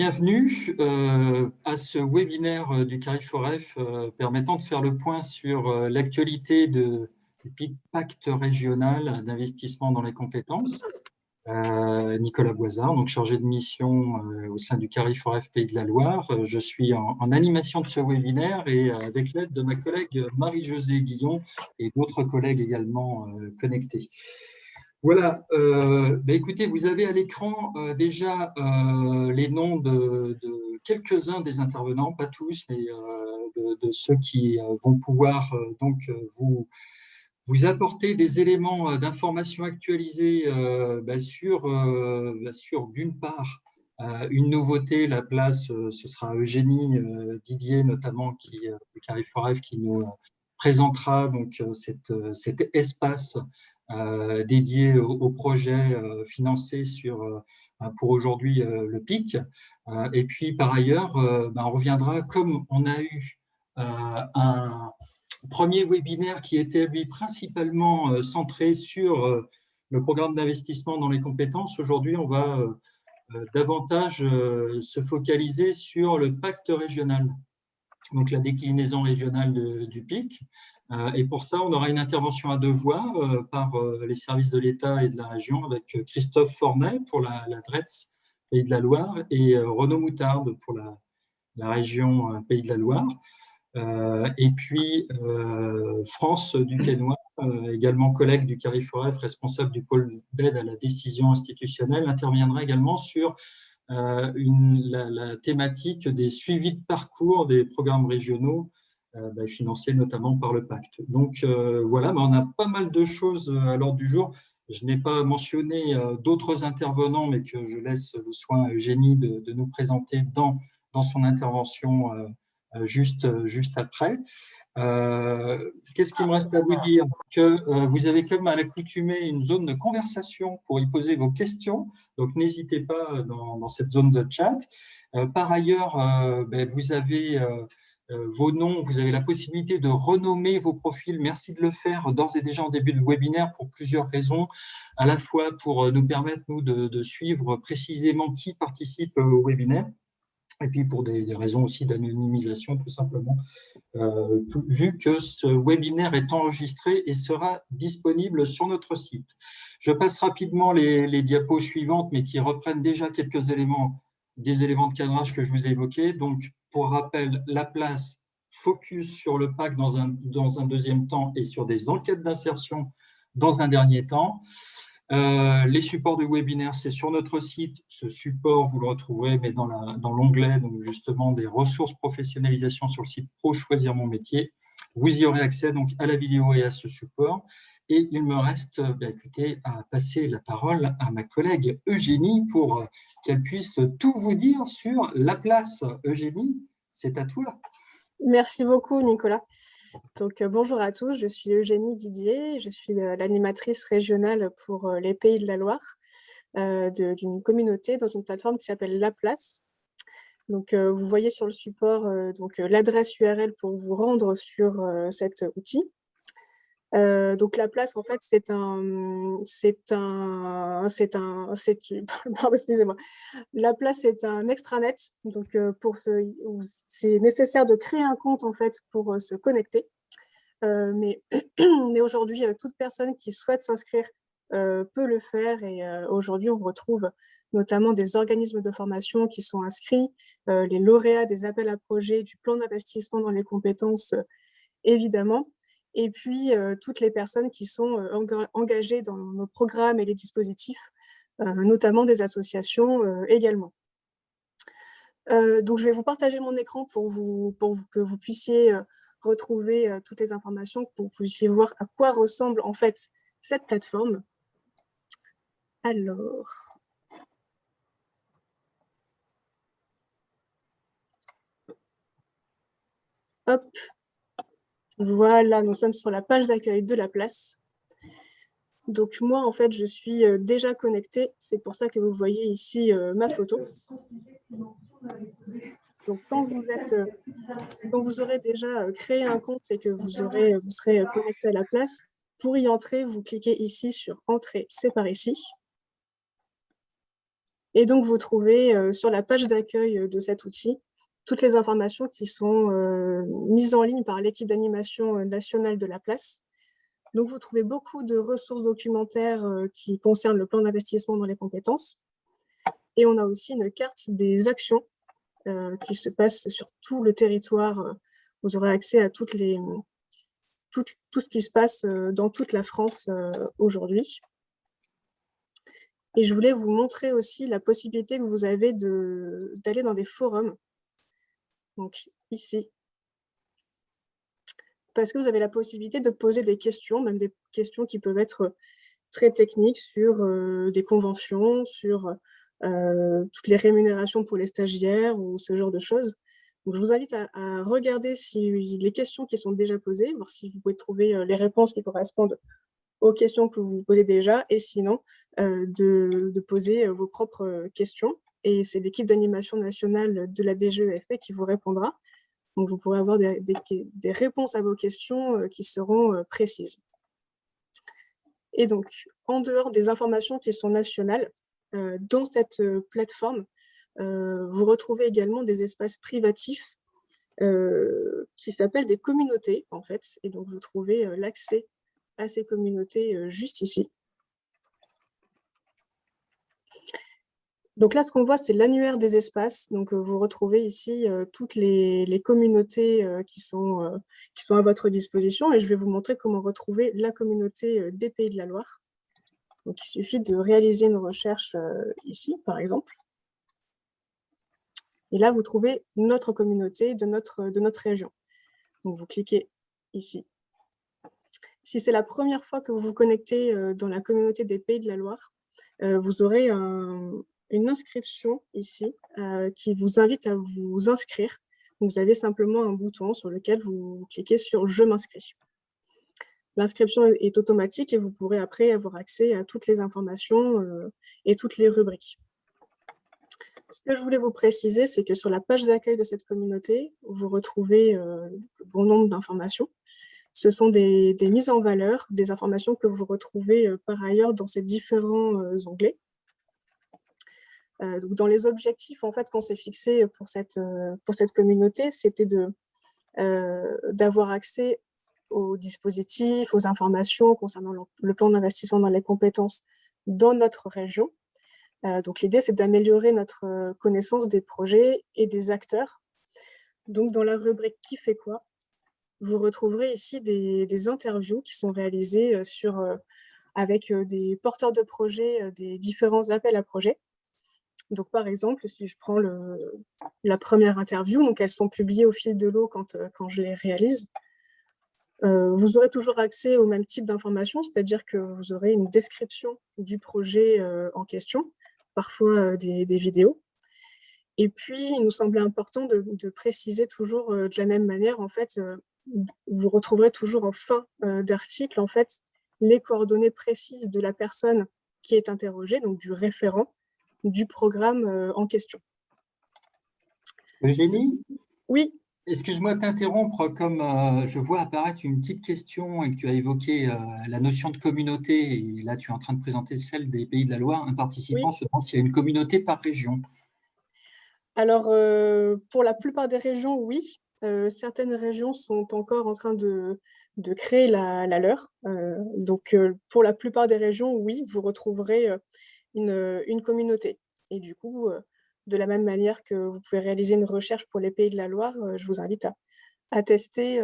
bienvenue à ce webinaire du CARIFOREF permettant de faire le point sur l'actualité du pacte régional d'investissement dans les compétences. Nicolas Boisard, donc chargé de mission au sein du CARIFOREF Pays de la Loire. Je suis en animation de ce webinaire et avec l'aide de ma collègue Marie-Josée Guillon et d'autres collègues également connectés. Voilà, écoutez, vous avez à l'écran déjà les noms de quelques-uns des intervenants, pas tous, mais de ceux qui vont pouvoir vous apporter des éléments d'information actualisés sur d'une part, une nouveauté, la place, ce sera Eugénie Didier notamment, du CARIFOREF, qui nous présentera donc cet espace dédié au projet financé pour aujourd'hui le PIC. Et puis par ailleurs, on reviendra, comme on a eu un premier webinaire qui était lui principalement centré sur le programme d'investissement dans les compétences. Aujourd'hui, on va davantage se focaliser sur le pacte régional, donc la déclinaison régionale du PIC. Et pour ça, on aura une intervention à deux voix par les services de l'État et de la région, avec Christophe Fornet pour la DRETS Pays de la Loire et Renaud Moutarde pour la région Pays de la Loire. Et puis France Duquesnoy, également collègue du CARIFOREF, responsable du pôle d'aide à la décision institutionnelle, interviendra également sur la thématique des suivis de parcours des programmes régionaux financés notamment par le pacte. Donc voilà, on a pas mal de choses à l'ordre du jour. Je n'ai pas mentionné d'autres intervenants, mais que je laisse le soin à Eugénie de nous présenter dans son intervention juste après. Qu'est-ce qu'il me reste à vous dire? Que vous avez comme à l'accoutumée une zone de conversation pour y poser vos questions, donc n'hésitez pas dans cette zone de chat. Par ailleurs, vous avez vos noms, vous avez la possibilité de renommer vos profils. Merci de le faire d'ores et déjà en début de webinaire pour plusieurs raisons, à la fois pour nous permettre, nous, de suivre précisément qui participe au webinaire, et puis pour des raisons aussi d'anonymisation, tout simplement, vu que ce webinaire est enregistré et sera disponible sur notre site. Je passe rapidement les diapos suivantes, mais qui reprennent déjà quelques éléments, des éléments de cadrage que je vous ai évoqués. Donc, pour rappel, la place focus sur le PAC dans un deuxième temps et sur des enquêtes d'insertion dans un dernier temps. Les supports de webinaire, c'est sur notre site. Ce support, vous le retrouverez mais dans l'onglet donc justement des ressources professionnalisation sur le site Pro Choisir mon métier. Vous y aurez accès donc à la vidéo et à ce support. Et il me reste écoutez, à passer la parole à ma collègue Eugénie pour qu'elle puisse tout vous dire sur la place. Eugénie, c'est à toi. Merci beaucoup, Nicolas. Donc, bonjour à tous, je suis Eugénie Didier, je suis l'animatrice régionale pour les Pays de la Loire d'une communauté dans une plateforme qui s'appelle La Place. Donc, vous voyez sur le support l'adresse URL pour vous rendre sur cet outil. Donc la place, en fait, excusez-moi. La place, c'est un extranet. Donc c'est nécessaire de créer un compte en fait pour se connecter. Mais aujourd'hui, toute personne qui souhaite s'inscrire peut le faire. Et aujourd'hui, on retrouve notamment des organismes de formation qui sont inscrits, les lauréats des appels à projets, du plan d'investissement dans les compétences, évidemment. Et puis, toutes les personnes qui sont engagées dans nos programmes et les dispositifs, notamment des associations également. Donc, je vais vous partager mon écran pour que vous puissiez retrouver toutes les informations, pour que vous puissiez voir à quoi ressemble en fait cette plateforme. Alors... Hop. Voilà, nous sommes sur la page d'accueil de la place. Donc moi, en fait, je suis déjà connectée. C'est pour ça que vous voyez ici ma photo. Donc quand vous aurez déjà créé un compte et que vous serez connecté à la place, pour y entrer, vous cliquez ici sur « Entrer, c'est par ici ». Et donc, vous trouvez sur la page d'accueil de cet outil toutes les informations qui sont mises en ligne par l'équipe d'animation nationale de la place. Donc, vous trouvez beaucoup de ressources documentaires qui concernent le plan d'investissement dans les compétences. Et on a aussi une carte des actions qui se passent sur tout le territoire. Vous aurez accès à tout ce qui se passe dans toute la France aujourd'hui. Et je voulais vous montrer aussi la possibilité que vous avez d'aller dans des forums. Donc ici. Parce que vous avez la possibilité de poser des questions, même des questions qui peuvent être très techniques sur des conventions, sur toutes les rémunérations pour les stagiaires ou ce genre de choses. Donc, je vous invite à regarder si les questions qui sont déjà posées, voir si vous pouvez trouver les réponses qui correspondent aux questions que vous posez déjà, et sinon, de poser vos propres questions. Et c'est l'équipe d'animation nationale de la DGEFP qui vous répondra. Donc, vous pourrez avoir des réponses à vos questions qui seront précises. Et donc, en dehors des informations qui sont nationales, dans cette plateforme, vous retrouvez également des espaces privatifs qui s'appellent des communautés, en fait. Et donc, vous trouvez l'accès à ces communautés juste ici. Donc là, ce qu'on voit, c'est l'annuaire des espaces. Donc, vous retrouvez ici toutes les communautés qui sont à votre disposition. Et je vais vous montrer comment retrouver la communauté des Pays de la Loire. Donc, il suffit de réaliser une recherche ici, par exemple. Et là, vous trouvez notre communauté de notre région. Donc, vous cliquez ici. Si c'est la première fois que vous vous connectez dans la communauté des Pays de la Loire, vous aurez une inscription ici qui vous invite à vous inscrire. Donc, vous avez simplement un bouton sur lequel vous cliquez sur « Je m'inscris ». L'inscription est automatique et vous pourrez après avoir accès à toutes les informations et toutes les rubriques. Ce que je voulais vous préciser, c'est que sur la page d'accueil de cette communauté, vous retrouvez bon nombre d'informations. Ce sont des mises en valeur, des informations que vous retrouvez par ailleurs dans ces différents onglets. Donc dans les objectifs en fait, qu'on s'est fixés pour cette communauté, c'était d'avoir accès aux dispositifs, aux informations concernant le plan d'investissement dans les compétences dans notre région. Donc l'idée, c'est d'améliorer notre connaissance des projets et des acteurs. Donc dans la rubrique « Qui fait quoi ?», vous retrouverez ici des interviews qui sont réalisées avec des porteurs de projets, des différents appels à projets. Donc, par exemple, si je prends la première interview, donc elles sont publiées au fil de l'eau quand je les réalise, vous aurez toujours accès au même type d'informations, c'est-à-dire que vous aurez une description du projet en question, parfois des vidéos. Et puis, il nous semblait important de préciser toujours de la même manière, en fait, vous retrouverez toujours en fin d'article, en fait, les coordonnées précises de la personne qui est interrogée, donc du référent du programme en question. Eugénie ? Oui. Excuse-moi de t'interrompre, comme je vois apparaître une petite question et que tu as évoqué la notion de communauté, et là tu es en train de présenter celle des Pays de la Loire, un participant se demande s'il y a une communauté par région. Alors, pour la plupart des régions, oui. Certaines régions sont encore en train de créer la leur. Donc, pour la plupart des régions, oui, vous retrouverez une communauté. Et du coup, de la même manière que vous pouvez réaliser une recherche pour les Pays de la Loire, je vous invite à tester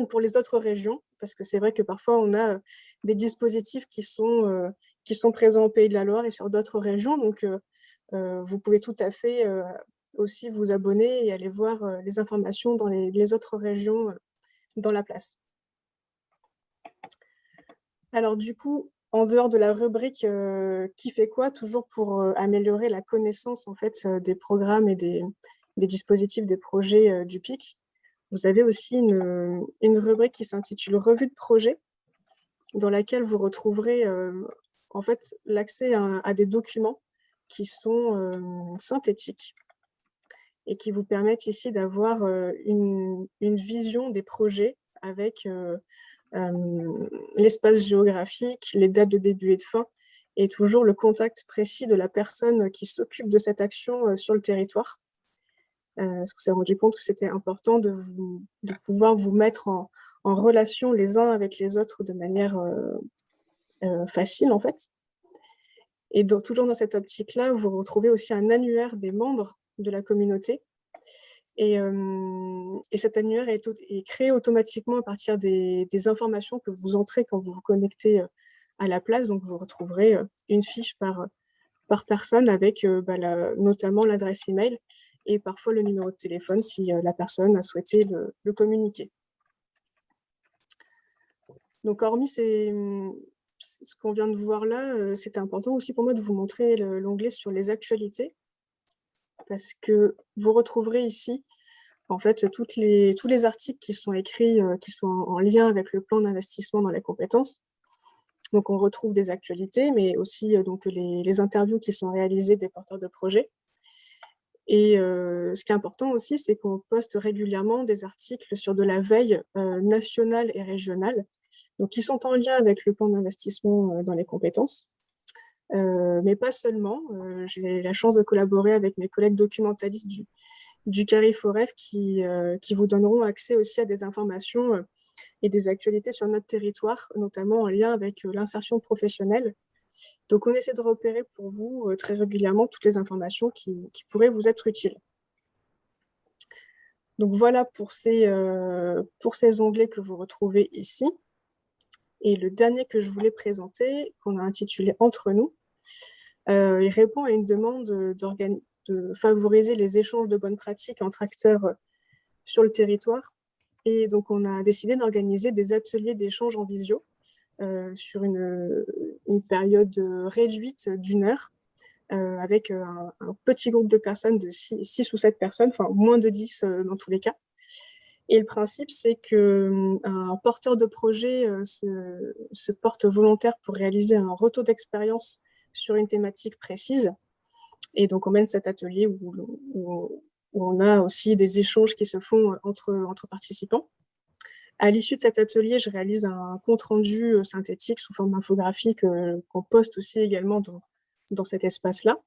pour les autres régions, parce que c'est vrai que parfois, on a des dispositifs qui sont présents au Pays de la Loire et sur d'autres régions. Donc, vous pouvez tout à fait aussi vous abonner et aller voir les informations dans les autres régions dans la place. Alors du coup, en dehors de la rubrique qui fait quoi, toujours pour améliorer la connaissance en fait, des programmes et des dispositifs, des projets du PIC, vous avez aussi une rubrique qui s'intitule « Revue de projet », dans laquelle vous retrouverez en fait, l'accès à des documents qui sont synthétiques et qui vous permettent ici d'avoir une vision des projets avec l'espace géographique, les dates de début et de fin, et toujours le contact précis de la personne qui s'occupe de cette action sur le territoire. Parce qu'on s'est rendu compte que c'était important de pouvoir vous mettre en relation les uns avec les autres de manière facile, en fait. Et donc, toujours dans cette optique-là, vous retrouvez aussi un annuaire des membres de la communauté. Et cet annuaire est créé automatiquement à partir des informations que vous entrez quand vous vous connectez à la place. Donc, vous retrouverez une fiche par personne avec notamment l'adresse email et parfois le numéro de téléphone si la personne a souhaité le communiquer. Donc, hormis ce qu'on vient de voir là, c'était important aussi pour moi de vous montrer l'onglet sur les actualités, parce que vous retrouverez ici en fait tous les articles qui sont écrits, qui sont en lien avec le plan d'investissement dans les compétences. Donc, on retrouve des actualités, mais aussi donc, les interviews qui sont réalisées des porteurs de projets. Et ce qui est important aussi, c'est qu'on poste régulièrement des articles sur de la veille nationale et régionale, donc qui sont en lien avec le plan d'investissement dans les compétences. Mais pas seulement. J'ai la chance de collaborer avec mes collègues documentalistes du CARIFOREF qui vous donneront accès aussi à des informations et des actualités sur notre territoire, notamment en lien avec l'insertion professionnelle. Donc, on essaie de repérer pour vous très régulièrement toutes les informations qui pourraient vous être utiles. Donc, voilà pour ces onglets que vous retrouvez ici. Et le dernier que je voulais présenter, qu'on a intitulé « Entre nous », il répond à une demande de favoriser les échanges de bonnes pratiques entre acteurs sur le territoire. Et donc, on a décidé d'organiser des ateliers d'échange en visio sur une période réduite d'1 heure avec un petit groupe de personnes, de 6 ou 7 personnes, enfin moins de 10 dans tous les cas. Et le principe, c'est qu'un porteur de projet se porte volontaire pour réaliser un retour d'expérience sur une thématique précise. Et donc, on mène cet atelier où on a aussi des échanges qui se font entre participants. À l'issue de cet atelier, je réalise un compte-rendu synthétique sous forme infographique qu'on poste aussi également dans cet espace-là.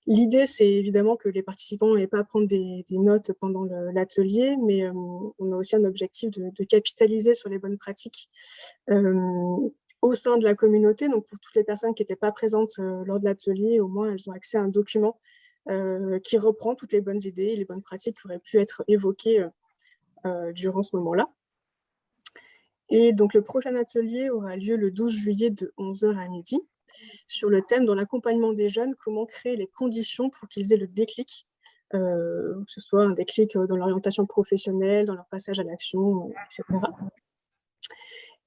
L'idée, c'est évidemment que les participants n'aient pas à prendre des notes pendant l'atelier, mais on a aussi un objectif de capitaliser sur les bonnes pratiques au sein de la communauté. Donc, pour toutes les personnes qui n'étaient pas présentes lors de l'atelier, au moins, elles ont accès à un document qui reprend toutes les bonnes idées et les bonnes pratiques qui auraient pu être évoquées durant ce moment-là. Et donc, le prochain atelier aura lieu le 12 juillet de 11 h à midi sur le thème dans l'accompagnement des jeunes, comment créer les conditions pour qu'ils aient le déclic, que ce soit un déclic dans l'orientation professionnelle, dans leur passage à l'action, etc.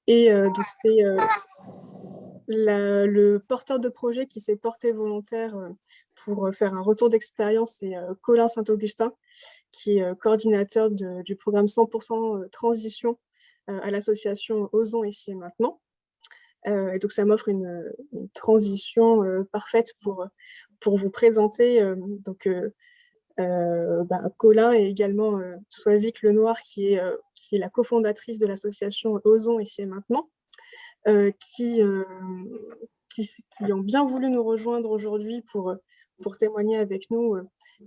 Et donc, c'est le porteur de projet qui s'est porté volontaire pour faire un retour d'expérience, c'est Colin Saint-Augustin, qui est coordinateur du programme 100% transition à l'association Osons ici et maintenant. Et donc, ça m'offre une transition parfaite pour vous présenter. Colin et également Soisic Lenoir, qui est la cofondatrice de l'association Osons ici et maintenant, qui ont bien voulu nous rejoindre aujourd'hui pour témoigner avec nous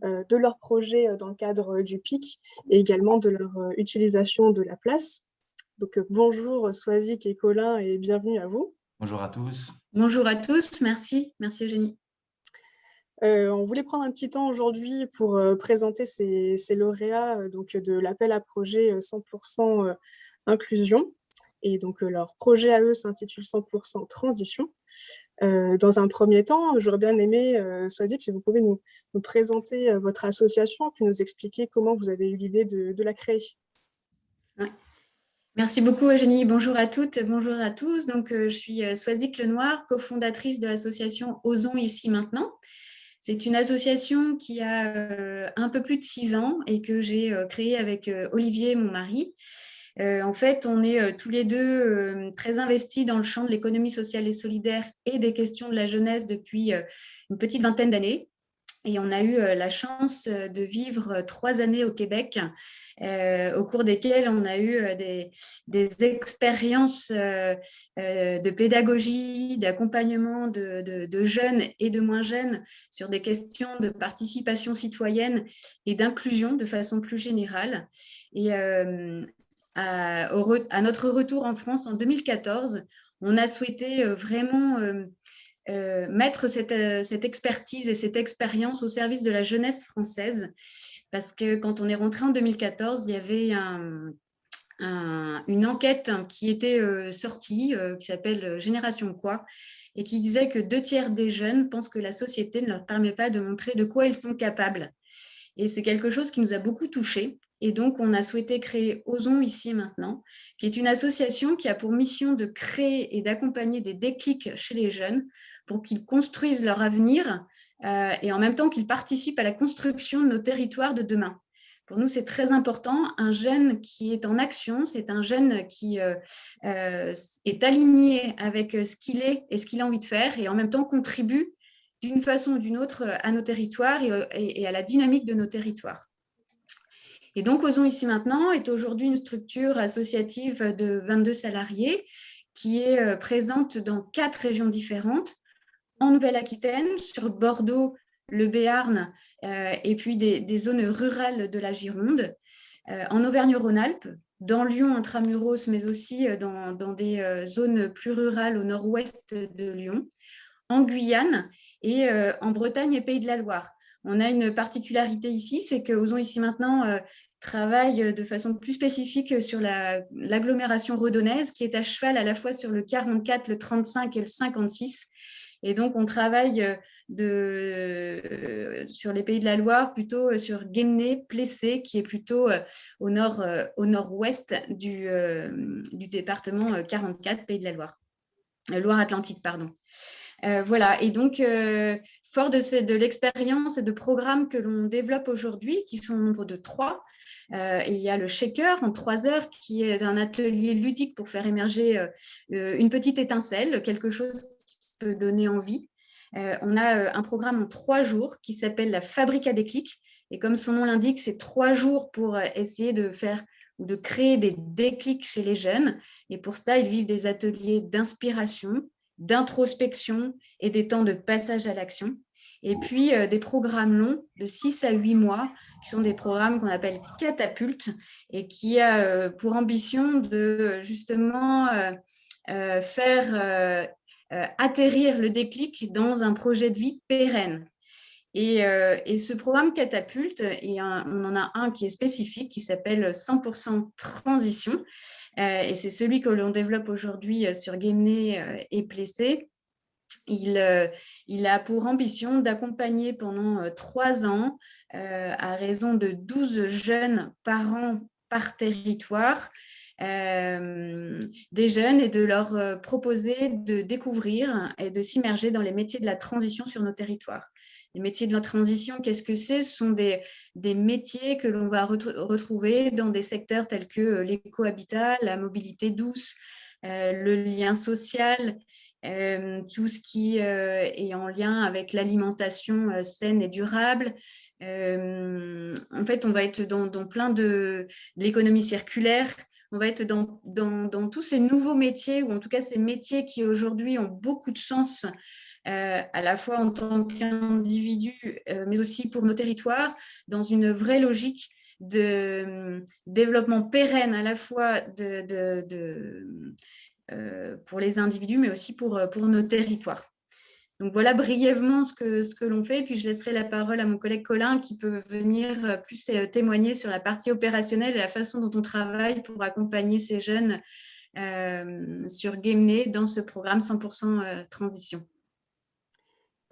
de leur projet dans le cadre du PIC et également de leur utilisation de la place. Donc, bonjour Soisic et Colin et bienvenue à vous. Bonjour à tous. Bonjour à tous, merci Eugénie. On voulait prendre un petit temps aujourd'hui pour présenter ces lauréats donc de l'appel à projet 100% inclusion. Et donc, leur projet à eux s'intitule 100% transition. Dans un premier temps, j'aurais bien aimé, Soisic, si vous pouvez nous présenter votre association, puis nous expliquer comment vous avez eu l'idée de la créer. Ouais. Merci beaucoup Eugénie, bonjour à toutes, bonjour à tous. Donc, je suis Soisic Lenoir, cofondatrice de l'association Osons ici maintenant. C'est une association qui a un peu plus de 6 ans et que j'ai créée avec Olivier, mon mari. En fait, on est tous les deux très investis dans le champ de l'économie sociale et solidaire et des questions de la jeunesse depuis une petite vingtaine d'années. Et on a eu la chance de vivre 3 années au Québec, au cours desquelles on a eu des expériences de pédagogie, d'accompagnement de jeunes et de moins jeunes sur des questions de participation citoyenne et d'inclusion de façon plus générale. Et à notre retour en France en 2014, on a souhaité vraiment mettre cette expertise et cette expérience au service de la jeunesse française, parce que quand on est rentré en 2014, il y avait une enquête qui était sortie, qui s'appelle Génération Quoi, et qui disait que 2/3 des jeunes pensent que la société ne leur permet pas de montrer de quoi ils sont capables. Et c'est quelque chose qui nous a beaucoup touchés. Et donc, on a souhaité créer Osons ici et maintenant, qui est une association qui a pour mission de créer et d'accompagner des déclics chez les jeunes pour qu'ils construisent leur avenir et en même temps qu'ils participent à la construction de nos territoires de demain. Pour nous, c'est très important. Un jeune qui est en action, c'est un jeune qui est aligné avec ce qu'il est et ce qu'il a envie de faire et en même temps contribue d'une façon ou d'une autre à nos territoires et à la dynamique de nos territoires. Et donc, Osons ici maintenant est aujourd'hui une structure associative de 22 salariés qui est présente dans 4 régions différentes, en Nouvelle-Aquitaine, sur Bordeaux, le Béarn et puis des zones rurales de la Gironde, en Auvergne-Rhône-Alpes, dans Lyon intramuros, mais aussi dans des zones plus rurales au nord-ouest de Lyon, en Guyane et en Bretagne et Pays de la Loire. On a une particularité ici, c'est que Osons ici maintenant travaille de façon plus spécifique sur l'agglomération redonnaise, qui est à cheval à la fois sur le 44, le 35 et le 56. Et donc, on travaille sur les Pays de la Loire, plutôt sur Guémené, Plessé, qui est plutôt au nord-ouest du département 44, Pays de la Loire. Loire-Atlantique, pardon. Voilà, et donc, fort de l'expérience et de programmes que l'on développe aujourd'hui, qui sont au nombre de 3, il y a le Shaker en 3 heures, qui est un atelier ludique pour faire émerger une petite étincelle, quelque chose qui peut donner envie. On a un programme en 3 jours qui s'appelle la Fabrique à déclic, et comme son nom l'indique, c'est 3 jours pour essayer de faire ou de créer des déclics chez les jeunes, et pour ça, ils vivent des ateliers d'inspiration, d'introspection et des temps de passage à l'action. Et puis, des programmes longs de 6 à 8 mois, qui sont des programmes qu'on appelle catapultes et qui a pour ambition de justement faire atterrir le déclic dans un projet de vie pérenne. Et ce programme catapulte, on en a un qui est spécifique, qui s'appelle 100% transition. Et c'est celui que l'on développe aujourd'hui sur Guémené et Plessé. Il a pour ambition d'accompagner pendant 3 ans, à raison de 12 jeunes par an par territoire, des jeunes et de leur proposer de découvrir et de s'immerger dans les métiers de la transition sur nos territoires. Les métiers de la transition, qu'est-ce que c'est? Ce sont des métiers que l'on va retrouver dans des secteurs tels que l'écohabitat, la mobilité douce, le lien social, tout ce qui est en lien avec l'alimentation saine et durable. En fait, on va être dans plein de l'économie circulaire. On va être dans tous ces nouveaux métiers, ou en tout cas ces métiers qui aujourd'hui ont beaucoup de sens, à la fois en tant qu'individu, mais aussi pour nos territoires, dans une vraie logique de développement pérenne, à la fois pour les individus, mais aussi pour nos territoires. Donc voilà brièvement ce que l'on fait, puis je laisserai la parole à mon collègue Colin qui peut venir plus témoigner sur la partie opérationnelle et la façon dont on travaille pour accompagner ces jeunes sur Guémené dans ce programme 100% transition.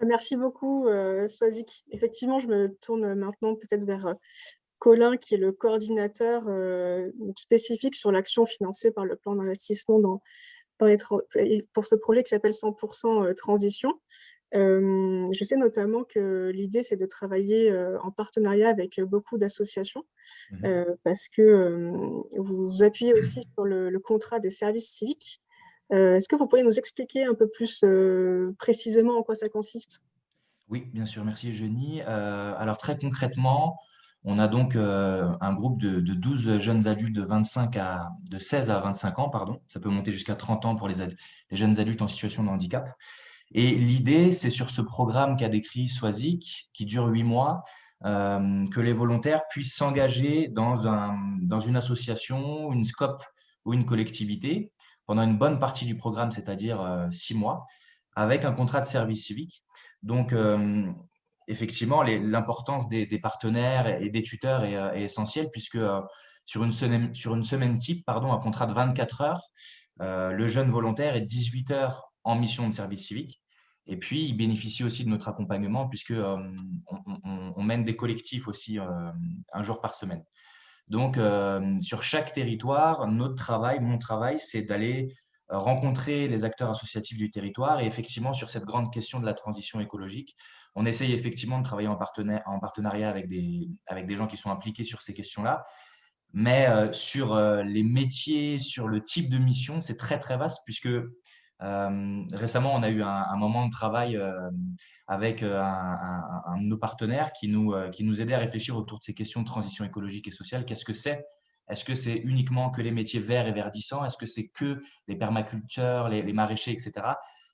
Merci beaucoup, Swazik. Effectivement, je me tourne maintenant peut-être vers Colin, qui est le coordinateur spécifique sur l'action financée par le plan d'investissement pour ce projet qui s'appelle 100% transition. Je sais notamment que l'idée, c'est de travailler en partenariat avec beaucoup d'associations, parce que vous vous appuyez aussi sur le contrat des services civiques. Est-ce que vous pourriez nous expliquer un peu plus précisément en quoi ça consiste? Oui, bien sûr, merci Eugénie. Alors très concrètement, on a donc un groupe de 12 jeunes adultes de 16 à 25 ans, pardon. Ça peut monter jusqu'à 30 ans pour les jeunes adultes en situation de handicap. Et l'idée, c'est sur ce programme qu'a décrit Swazik, qui dure 8 mois, que les volontaires puissent s'engager dans une association, une SCOP ou une collectivité pendant une bonne partie du programme, c'est-à-dire 6 mois, avec un contrat de service civique. Donc, effectivement, l'importance des partenaires et des tuteurs est essentielle puisque sur une semaine type, pardon, un contrat de 24 heures, le jeune volontaire est 18 heures en mission de service civique. Et puis, il bénéficie aussi de notre accompagnement puisque on mène des collectifs aussi un jour par semaine. Donc, sur chaque territoire, notre travail, mon travail, c'est d'aller rencontrer les acteurs associatifs du territoire. Et effectivement, sur cette grande question de la transition écologique, on essaye effectivement de travailler en partenariat avec des gens qui sont impliqués sur ces questions-là. Mais sur les métiers, sur le type de mission, c'est très, très vaste puisque récemment, on a eu un moment de travail avec un de nos partenaires qui nous aidait à réfléchir autour de ces questions de transition écologique et sociale. Qu'est-ce que c'est? Est-ce que c'est uniquement que les métiers verts et verdissants? Est-ce que c'est que les permaculteurs, les maraîchers, etc.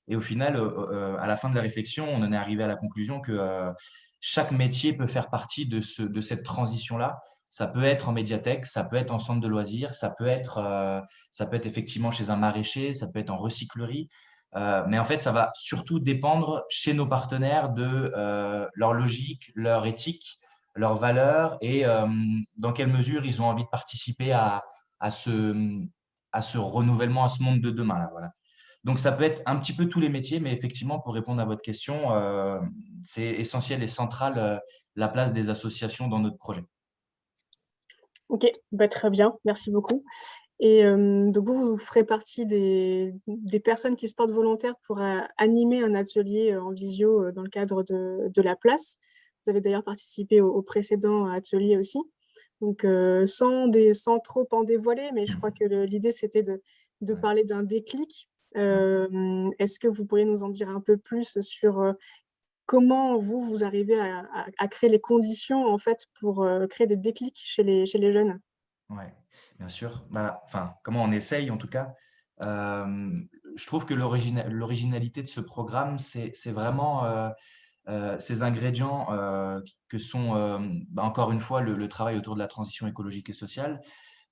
Et au final, à la fin de la réflexion, on en est arrivé à la conclusion que chaque métier peut faire partie de cette transition-là. Ça peut être en médiathèque, ça peut être en centre de loisirs, ça peut être effectivement chez un maraîcher, ça peut être en recyclerie. Mais en fait, ça va surtout dépendre chez nos partenaires de leur logique, leur éthique, leurs valeurs et dans quelle mesure ils ont envie de participer à ce renouvellement, à ce monde de demain. Là, voilà. Donc, ça peut être un petit peu tous les métiers, mais effectivement, pour répondre à votre question, c'est essentiel et central la place des associations dans notre projet. Ok, bah, très bien, merci beaucoup. Et donc vous ferez partie des personnes qui se portent volontaires pour animer un atelier en visio dans le cadre de la place. Vous avez d'ailleurs participé au précédent atelier aussi. Donc sans trop en dévoiler, mais je crois que l'idée c'était de parler d'un déclic. Est-ce que vous pourriez nous en dire un peu plus sur comment vous arrivez à créer les conditions en fait pour créer des déclics chez les jeunes? Ouais, bien sûr. Bah, enfin, comment on essaye en tout cas. Je trouve que l'originalité de ce programme, c'est vraiment ces ingrédients que sont, encore une fois, le travail autour de la transition écologique et sociale.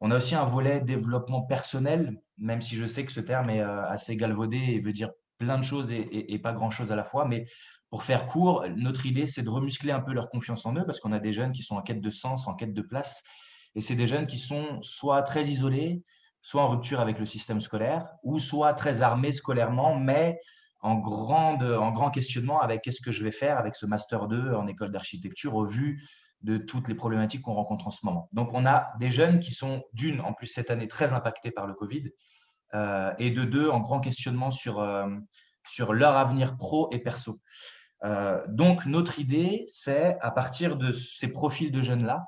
On a aussi un volet développement personnel, même si je sais que ce terme est assez galvaudé et veut dire plein de choses et pas grand-chose à la fois. Mais pour faire court, notre idée, c'est de remuscler un peu leur confiance en eux parce qu'on a des jeunes qui sont en quête de sens, en quête de place. Et c'est des jeunes qui sont soit très isolés, soit en rupture avec le système scolaire, ou soit très armés scolairement, mais en grand questionnement avec qu'est-ce que je vais faire avec ce Master 2 en école d'architecture au vu de toutes les problématiques qu'on rencontre en ce moment. Donc, on a des jeunes qui sont, d'une, en plus cette année, très impactés par le Covid, et de deux, en grand questionnement sur leur avenir pro et perso. Donc, notre idée, c'est à partir de ces profils de jeunes-là,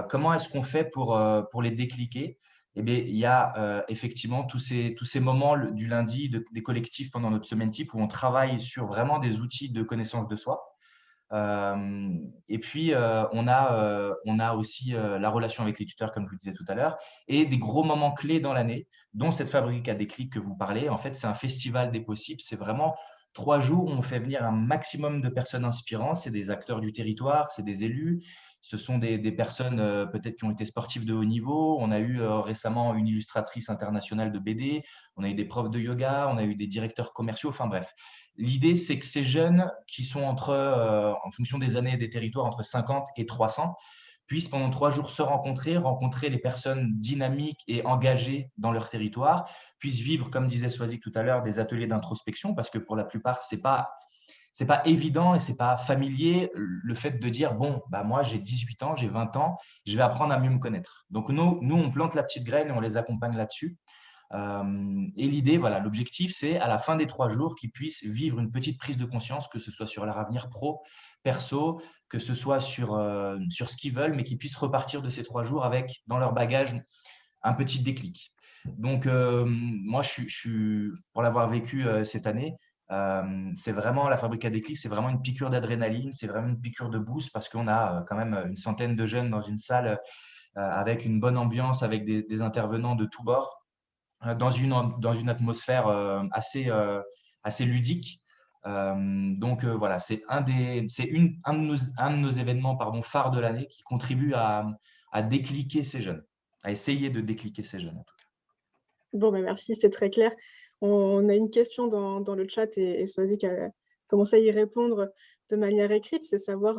comment est-ce qu'on fait pour les décliquer? Eh bien, il y a effectivement tous ces moments du lundi des collectifs pendant notre semaine type où on travaille sur vraiment des outils de connaissance de soi. Et puis, on a aussi la relation avec les tuteurs, comme je vous disais tout à l'heure, et des gros moments clés dans l'année, dont cette fabrique à déclic que vous parlez. En fait, c'est un festival des possibles. C'est vraiment 3 jours où on fait venir un maximum de personnes inspirantes. C'est des acteurs du territoire, c'est des élus, ce sont des personnes peut-être qui ont été sportives de haut niveau. On a eu récemment une illustratrice internationale de BD, on a eu des profs de yoga, on a eu des directeurs commerciaux, enfin bref. L'idée, c'est que ces jeunes qui sont en fonction des années et des territoires, entre 50 et 300, puissent pendant 3 jours se rencontrer les personnes dynamiques et engagées dans leur territoire, puissent vivre, comme disait Swazik tout à l'heure, des ateliers d'introspection, parce que pour la plupart, c'est pas évident et c'est pas familier le fait de dire bon, bah moi j'ai 18 ans, j'ai 20 ans, je vais apprendre à mieux me connaître. Donc nous on plante la petite graine et on les accompagne là-dessus. Et l'idée, voilà, l'objectif, c'est à la fin des 3 jours qu'ils puissent vivre une petite prise de conscience, que ce soit sur leur avenir pro, perso, que ce soit sur ce qu'ils veulent, mais qu'ils puissent repartir de ces 3 jours avec, dans leur bagage, un petit déclic. Donc, moi, pour l'avoir vécu cette année, C'est vraiment la Fabrique à déclic, c'est vraiment une piqûre d'adrénaline, c'est vraiment une piqûre de boost parce qu'on a quand même une centaine de jeunes dans une salle avec une bonne ambiance, avec des intervenants de tous bords, dans une atmosphère assez ludique. Voilà, c'est un de nos événements phares de l'année qui contribue à décliquer ces jeunes, à essayer de décliquer ces jeunes en tout cas. Bon, merci, c'est très clair. On a une question dans le chat et Swazik a commencé à y répondre de manière écrite, c'est savoir,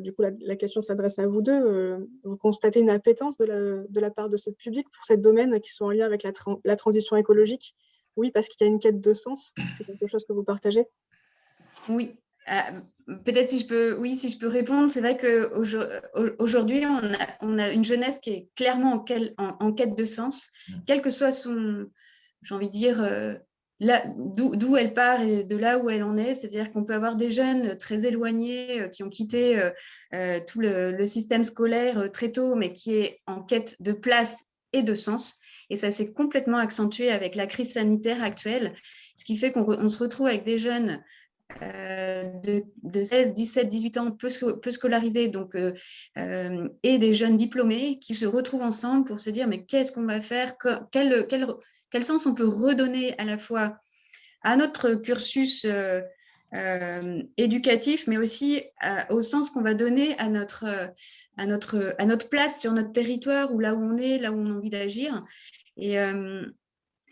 du coup, la question s'adresse à vous deux. Vous constatez une appétence de la part de ce public pour ces domaines qui sont en lien avec la transition écologique? Oui, parce qu'il y a une quête de sens. C'est quelque chose que vous partagez? Oui. Peut-être si je peux répondre, c'est vrai qu'aujourd'hui, on a une jeunesse qui est clairement en quête de sens, quel que soit j'ai envie de dire, d'où elle part et de là où elle en est. C'est-à-dire qu'on peut avoir des jeunes très éloignés qui ont quitté tout le système scolaire très tôt, mais qui est en quête de place et de sens. Et ça s'est complètement accentué avec la crise sanitaire actuelle, ce qui fait qu'on se retrouve avec des jeunes de 16, 17, 18 ans peu scolarisés et des jeunes diplômés qui se retrouvent ensemble pour se dire mais qu'est-ce qu'on va faire, quel sens on peut redonner à la fois à notre cursus éducatif, mais aussi au sens qu'on va donner à notre place sur notre territoire ou là où on est, là où on a envie d'agir. Et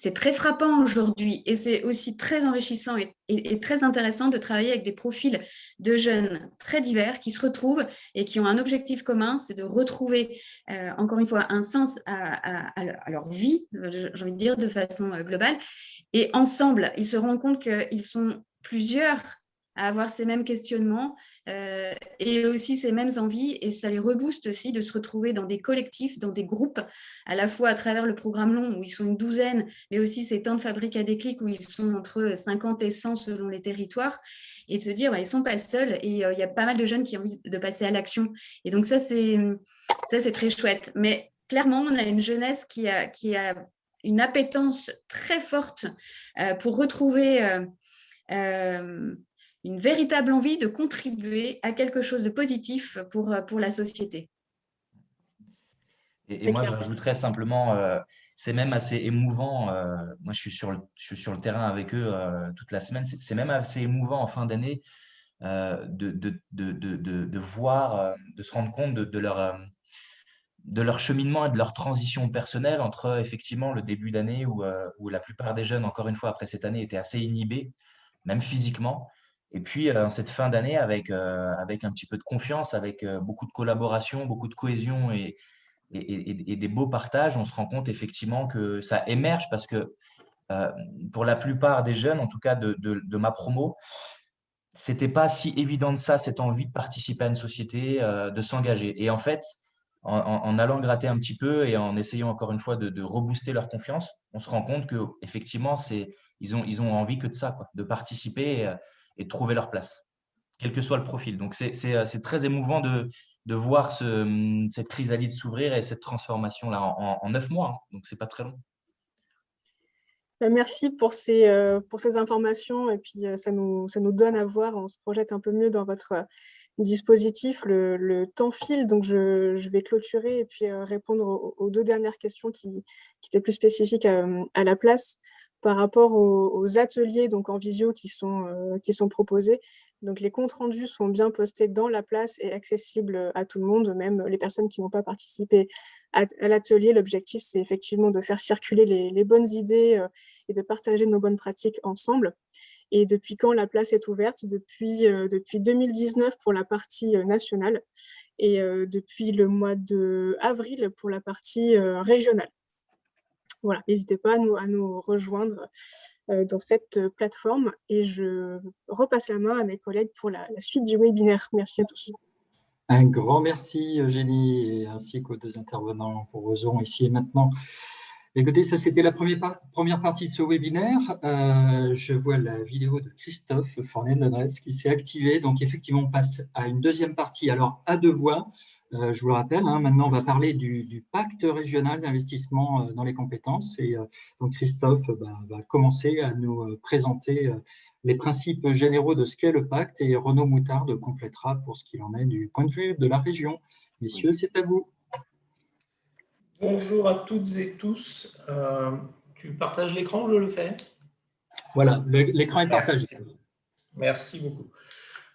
c'est très frappant aujourd'hui et c'est aussi très enrichissant et très intéressant de travailler avec des profils de jeunes très divers qui se retrouvent et qui ont un objectif commun, c'est de retrouver, encore une fois, un sens à leur vie, j'ai envie de dire, de façon globale. Et ensemble, ils se rendent compte qu'ils sont plusieurs à avoir ces mêmes questionnements et aussi ces mêmes envies. Et ça les rebooste aussi de se retrouver dans des collectifs, dans des groupes, à la fois à travers le programme long où ils sont une douzaine, mais aussi ces temps de Fabrique à déclic où ils sont entre 50 et 100 selon les territoires. Et de se dire, ils ne sont pas seuls et il y a pas mal de jeunes qui ont envie de passer à l'action. Et donc ça, c'est très chouette. Mais clairement, on a une jeunesse qui a une appétence très forte pour retrouver une véritable envie de contribuer à quelque chose de positif pour la société. Et moi, je rajouterais simplement, c'est même assez émouvant. Moi, je suis sur le terrain avec eux toute la semaine. C'est même assez émouvant en fin d'année de voir, de se rendre compte de leur cheminement et de leur transition personnelle entre effectivement le début d'année où la plupart des jeunes, encore une fois, après cette année, étaient assez inhibés, même physiquement. Et puis, en cette fin d'année, avec un petit peu de confiance, avec beaucoup de collaboration, beaucoup de cohésion et des beaux partages, on se rend compte effectivement que ça émerge parce que pour la plupart des jeunes, en tout cas de ma promo, c'était pas si évident de ça, cette envie de participer à une société, de s'engager. Et en fait, en allant gratter un petit peu et en essayant encore une fois de rebooster leur confiance, on se rend compte qu'effectivement, ils ont envie que de ça, quoi, de participer et de trouver leur place, quel que soit le profil. Donc, c'est très émouvant de voir cette chrysalide s'ouvrir et cette transformation-là en 9 mois. Hein, donc, ce n'est pas très long. Merci pour ces informations et puis ça nous donne à voir, on se projette un peu mieux dans votre dispositif. Le temps file, donc je vais clôturer et puis répondre aux deux dernières questions qui étaient plus spécifiques à la place par rapport aux ateliers donc en visio qui sont proposés. Donc les comptes rendus sont bien postés dans la place et accessibles à tout le monde, même les personnes qui n'ont pas participé à l'atelier. L'objectif, c'est effectivement de faire circuler les bonnes idées et de partager nos bonnes pratiques ensemble. Et depuis quand la place est ouverte? Depuis 2019 pour la partie nationale et depuis le mois d'avril pour la partie régionale. Voilà, n'hésitez pas à nous rejoindre dans cette plateforme et je repasse la main à mes collègues pour la suite du webinaire. Merci à tous. Un grand merci Eugénie et ainsi qu'aux deux intervenants pour Ozon ici et maintenant. Écoutez, ça c'était la première partie de ce webinaire. Je vois la vidéo de Christophe Fornet-Ladresse qui s'est activée. Donc effectivement, on passe à une deuxième partie, alors à deux voix. Je vous le rappelle, maintenant on va parler du pacte régional d'investissement dans les compétences. Et donc Christophe va commencer à nous présenter les principes généraux de ce qu'est le pacte et Renaud Moutarde complétera pour ce qu'il en est du point de vue de la région. Messieurs, c'est à vous. Bonjour à toutes et tous. Tu partages l'écran, je le fais. Voilà, l'écran est partagé. Merci beaucoup.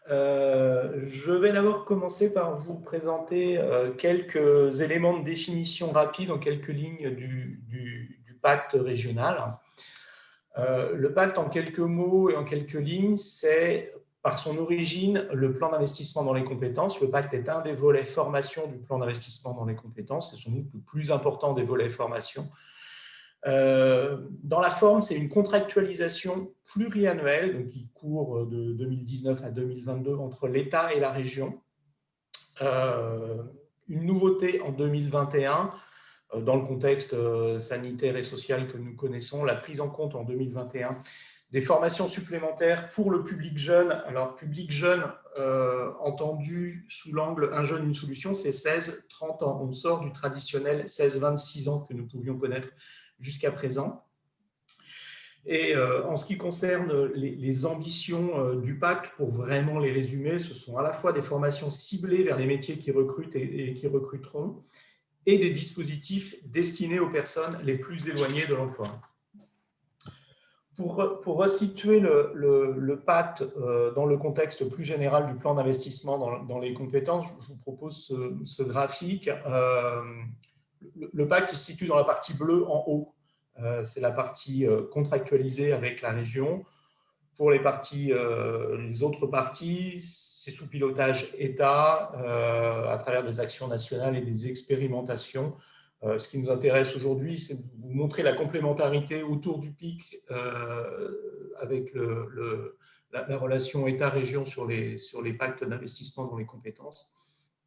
Je vais d'abord commencer par vous présenter quelques éléments de définition rapide en quelques lignes du pacte régional. Le pacte, en quelques mots et en quelques lignes, c'est par son origine le plan d'investissement dans les compétences. Le pacte est un des volets formation du plan d'investissement dans les compétences. C'est sans doute le plus important des volets formation. Dans la forme, c'est une contractualisation pluriannuelle donc qui court de 2019 à 2022 entre l'État et la région. Une nouveauté en 2021, dans le contexte sanitaire et social que nous connaissons, la prise en compte en 2021 des formations supplémentaires pour le public jeune. Alors, public jeune, entendu sous l'angle « un jeune, une solution », c'est 16-30 ans. On sort du traditionnel 16-26 ans que nous pouvions connaître jusqu'à présent. Et en ce qui concerne les ambitions du pacte, pour vraiment les résumer, ce sont à la fois des formations ciblées vers les métiers qui recrutent et qui recruteront, et des dispositifs destinés aux personnes les plus éloignées de l'emploi. Pour resituer le pacte dans le contexte plus général du plan d'investissement dans les compétences, je vous propose ce graphique. Le pacte il se situe dans la partie bleue en haut. C'est la partie contractualisée avec la région. Pour les autres parties, c'est sous pilotage État à travers des actions nationales et des expérimentations. Ce qui nous intéresse aujourd'hui, c'est de vous montrer la complémentarité autour du PIC avec la relation État-région sur les pactes d'investissement dans les compétences.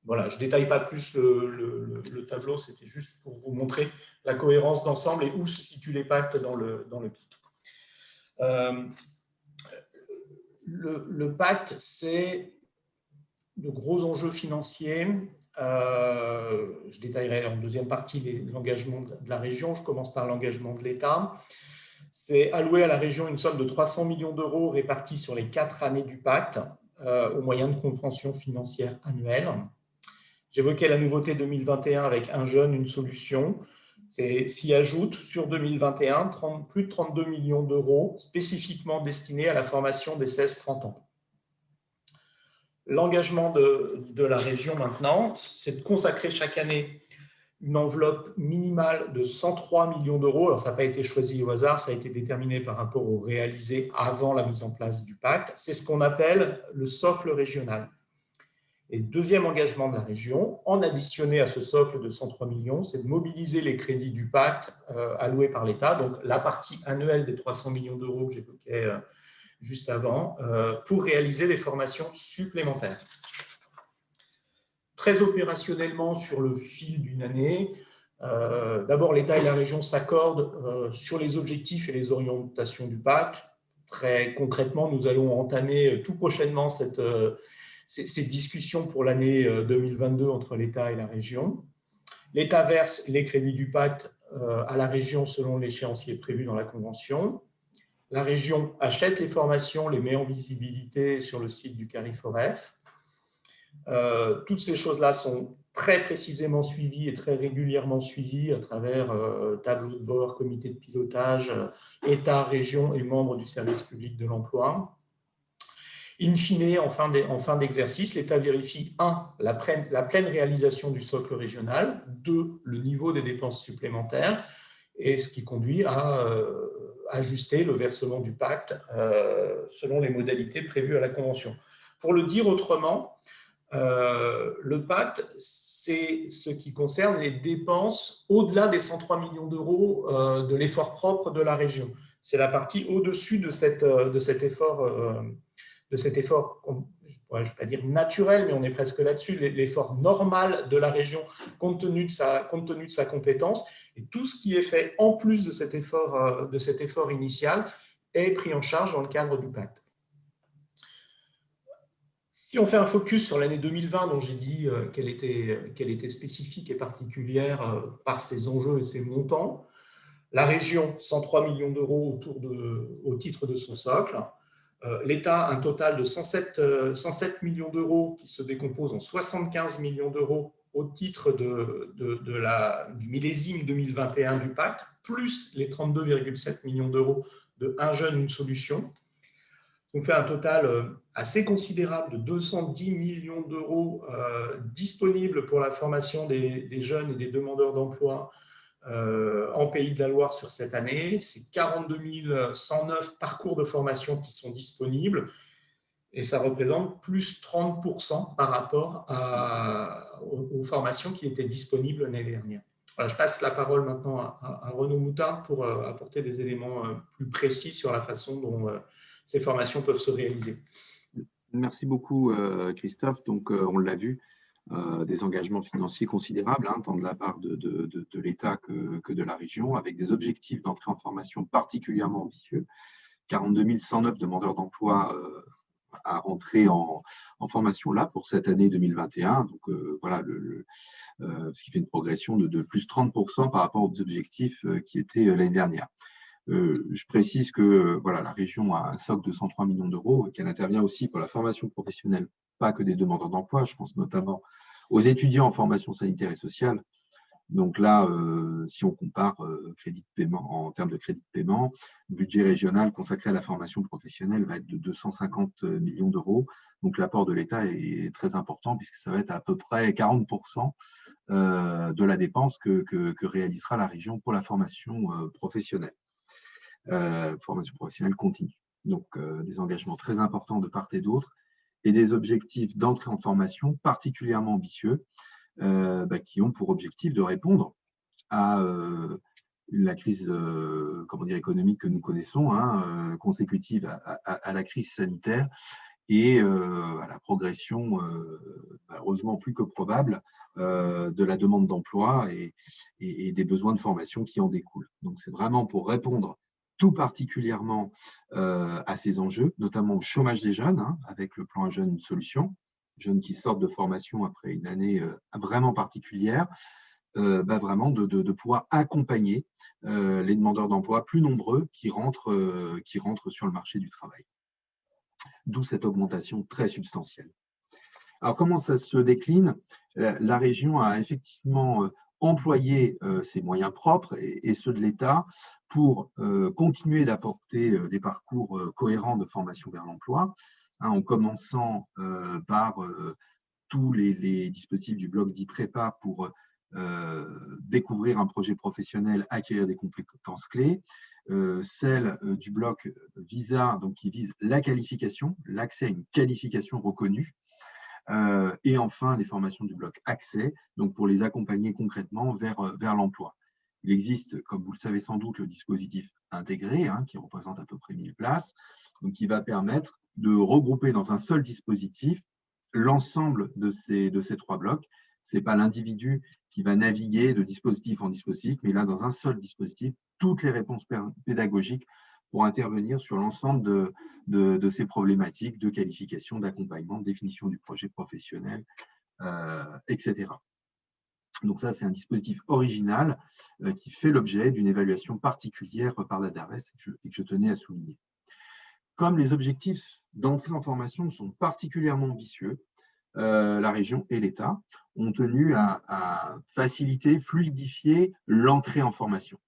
Voilà, je ne détaille pas plus le tableau, c'était juste pour vous montrer la cohérence d'ensemble et où se situent les pactes dans le PIC. Le pacte, c'est de gros enjeux financiers. Je détaillerai en deuxième partie l'engagement de la région. Je commence par l'engagement de l'État. C'est allouer à la région une somme de 300 millions d'euros répartie sur les 4 années du pacte au moyen de conventions financières annuelles. J'évoquais la nouveauté 2021 avec un jeune, une solution. S'y ajoute sur 2021 plus de 32 millions d'euros spécifiquement destinés à la formation des 16-30 ans. L'engagement de la région maintenant, c'est de consacrer chaque année une enveloppe minimale de 103 millions d'euros. Alors, ça n'a pas été choisi au hasard, ça a été déterminé par rapport au réalisé avant la mise en place du pacte. C'est ce qu'on appelle le socle régional. Et le deuxième engagement de la région, en additionné à ce socle de 103 millions, c'est de mobiliser les crédits du pacte alloués par l'État, donc la partie annuelle des 300 millions d'euros que j'évoquais juste avant, pour réaliser des formations supplémentaires. Très opérationnellement, sur le fil d'une année, d'abord l'État et la région s'accordent sur les objectifs et les orientations du pacte. Très concrètement, nous allons entamer tout prochainement ces discussions pour l'année 2022 entre l'État et la région. L'État verse les crédits du pacte à la région selon l'échéancier prévu dans la convention. La région achète les formations, les met en visibilité sur le site du CARIFOREF. Toutes ces choses-là sont très précisément suivies et très régulièrement suivies à travers tableau de bord, comité de pilotage, État, région et membres du service public de l'emploi. In fine, en fin d'exercice, l'État vérifie 1. La pleine réalisation du socle régional, 2. Le niveau des dépenses supplémentaires, et ce qui conduit à ajuster le versement du pacte selon les modalités prévues à la Convention. Pour le dire autrement, le pacte, c'est ce qui concerne les dépenses au-delà des 103 millions d'euros de l'effort propre de la région. C'est la partie au-dessus de cet effort, je ne vais pas dire naturel, mais on est presque là-dessus, l'effort normal de la région compte tenu de sa compétence. Et tout ce qui est fait en plus de cet effort initial est pris en charge dans le cadre du pacte. Si on fait un focus sur l'année 2020, dont j'ai dit qu'elle était spécifique et particulière par ses enjeux et ses montants, la région, 103 millions d'euros au titre de son socle. L'État, un total de 107 millions d'euros qui se décompose en 75 millions d'euros au titre du millésime 2021 du pacte, plus les 32,7 millions d'euros de Un jeune, une solution. On fait un total assez considérable de 210 millions d'euros disponibles pour la formation des jeunes et des demandeurs d'emploi en Pays de la Loire sur cette année. C'est 42 109 parcours de formation qui sont disponibles et ça représente plus 30% par rapport aux formations qui étaient disponibles l'année dernière. Voilà, je passe la parole maintenant à Renaud Moutard pour apporter des éléments plus précis sur la façon dont ces formations peuvent se réaliser. Merci beaucoup, Christophe. Donc, on l'a vu, des engagements financiers considérables, hein, tant de la part de l'État que de la région, avec des objectifs d'entrée en formation particulièrement ambitieux. 42 109 demandeurs d'emploi à rentrer en formation là pour cette année 2021. Donc, voilà, ce qui fait une progression de plus 30% par rapport aux objectifs qui étaient l'année dernière. Je précise que voilà, la région a un socle de 103 millions d'euros et qu'elle intervient aussi pour la formation professionnelle, pas que des demandeurs d'emploi. Je pense notamment aux étudiants en formation sanitaire et sociale. Donc là, si on compare crédit de paiement, en termes de crédit de paiement, le budget régional consacré à la formation professionnelle va être de 250 millions d'euros. Donc l'apport de l'État est très important puisque ça va être à peu près 40% de la dépense que réalisera la région pour la formation professionnelle. Formation professionnelle continue. Donc, des engagements très importants de part et d'autre et des objectifs d'entrée en formation particulièrement ambitieux qui ont pour objectif de répondre à la crise économique que nous connaissons, hein, consécutive à la crise sanitaire et à la progression, malheureusement plus que probable, de la demande d'emploi et des besoins de formation qui en découlent. Donc, c'est vraiment pour répondre tout particulièrement à ces enjeux, notamment au chômage des jeunes, hein, avec le plan Un jeune, une solution, jeunes qui sortent de formation après une année vraiment particulière, vraiment de pouvoir accompagner les demandeurs d'emploi plus nombreux qui rentrent sur le marché du travail. D'où cette augmentation très substantielle. Alors, comment ça se décline? La région a effectivement employé ses moyens propres et ceux de l'État pour continuer d'apporter des parcours cohérents de formation vers l'emploi, hein, en commençant par tous les dispositifs du bloc dit prépa pour découvrir un projet professionnel, acquérir des compétences clés, celle du bloc visa, donc qui vise la qualification, l'accès à une qualification reconnue, et enfin les formations du bloc accès, donc pour les accompagner concrètement vers l'emploi. Il existe, comme vous le savez sans doute, le dispositif intégré, hein, qui représente à peu près 1000 places, donc qui va permettre de regrouper dans un seul dispositif l'ensemble de ces 3 blocs. Ce n'est pas l'individu qui va naviguer de dispositif en dispositif, mais là, dans un seul dispositif, toutes les réponses pédagogiques pour intervenir sur l'ensemble de ces problématiques de qualification, d'accompagnement, de définition du projet professionnel, etc. Donc ça, c'est un dispositif original qui fait l'objet d'une évaluation particulière par la DARES et que je tenais à souligner. Comme les objectifs d'entrée en formation sont particulièrement ambitieux, la région et l'État ont tenu à faciliter, fluidifier l'entrée en formation.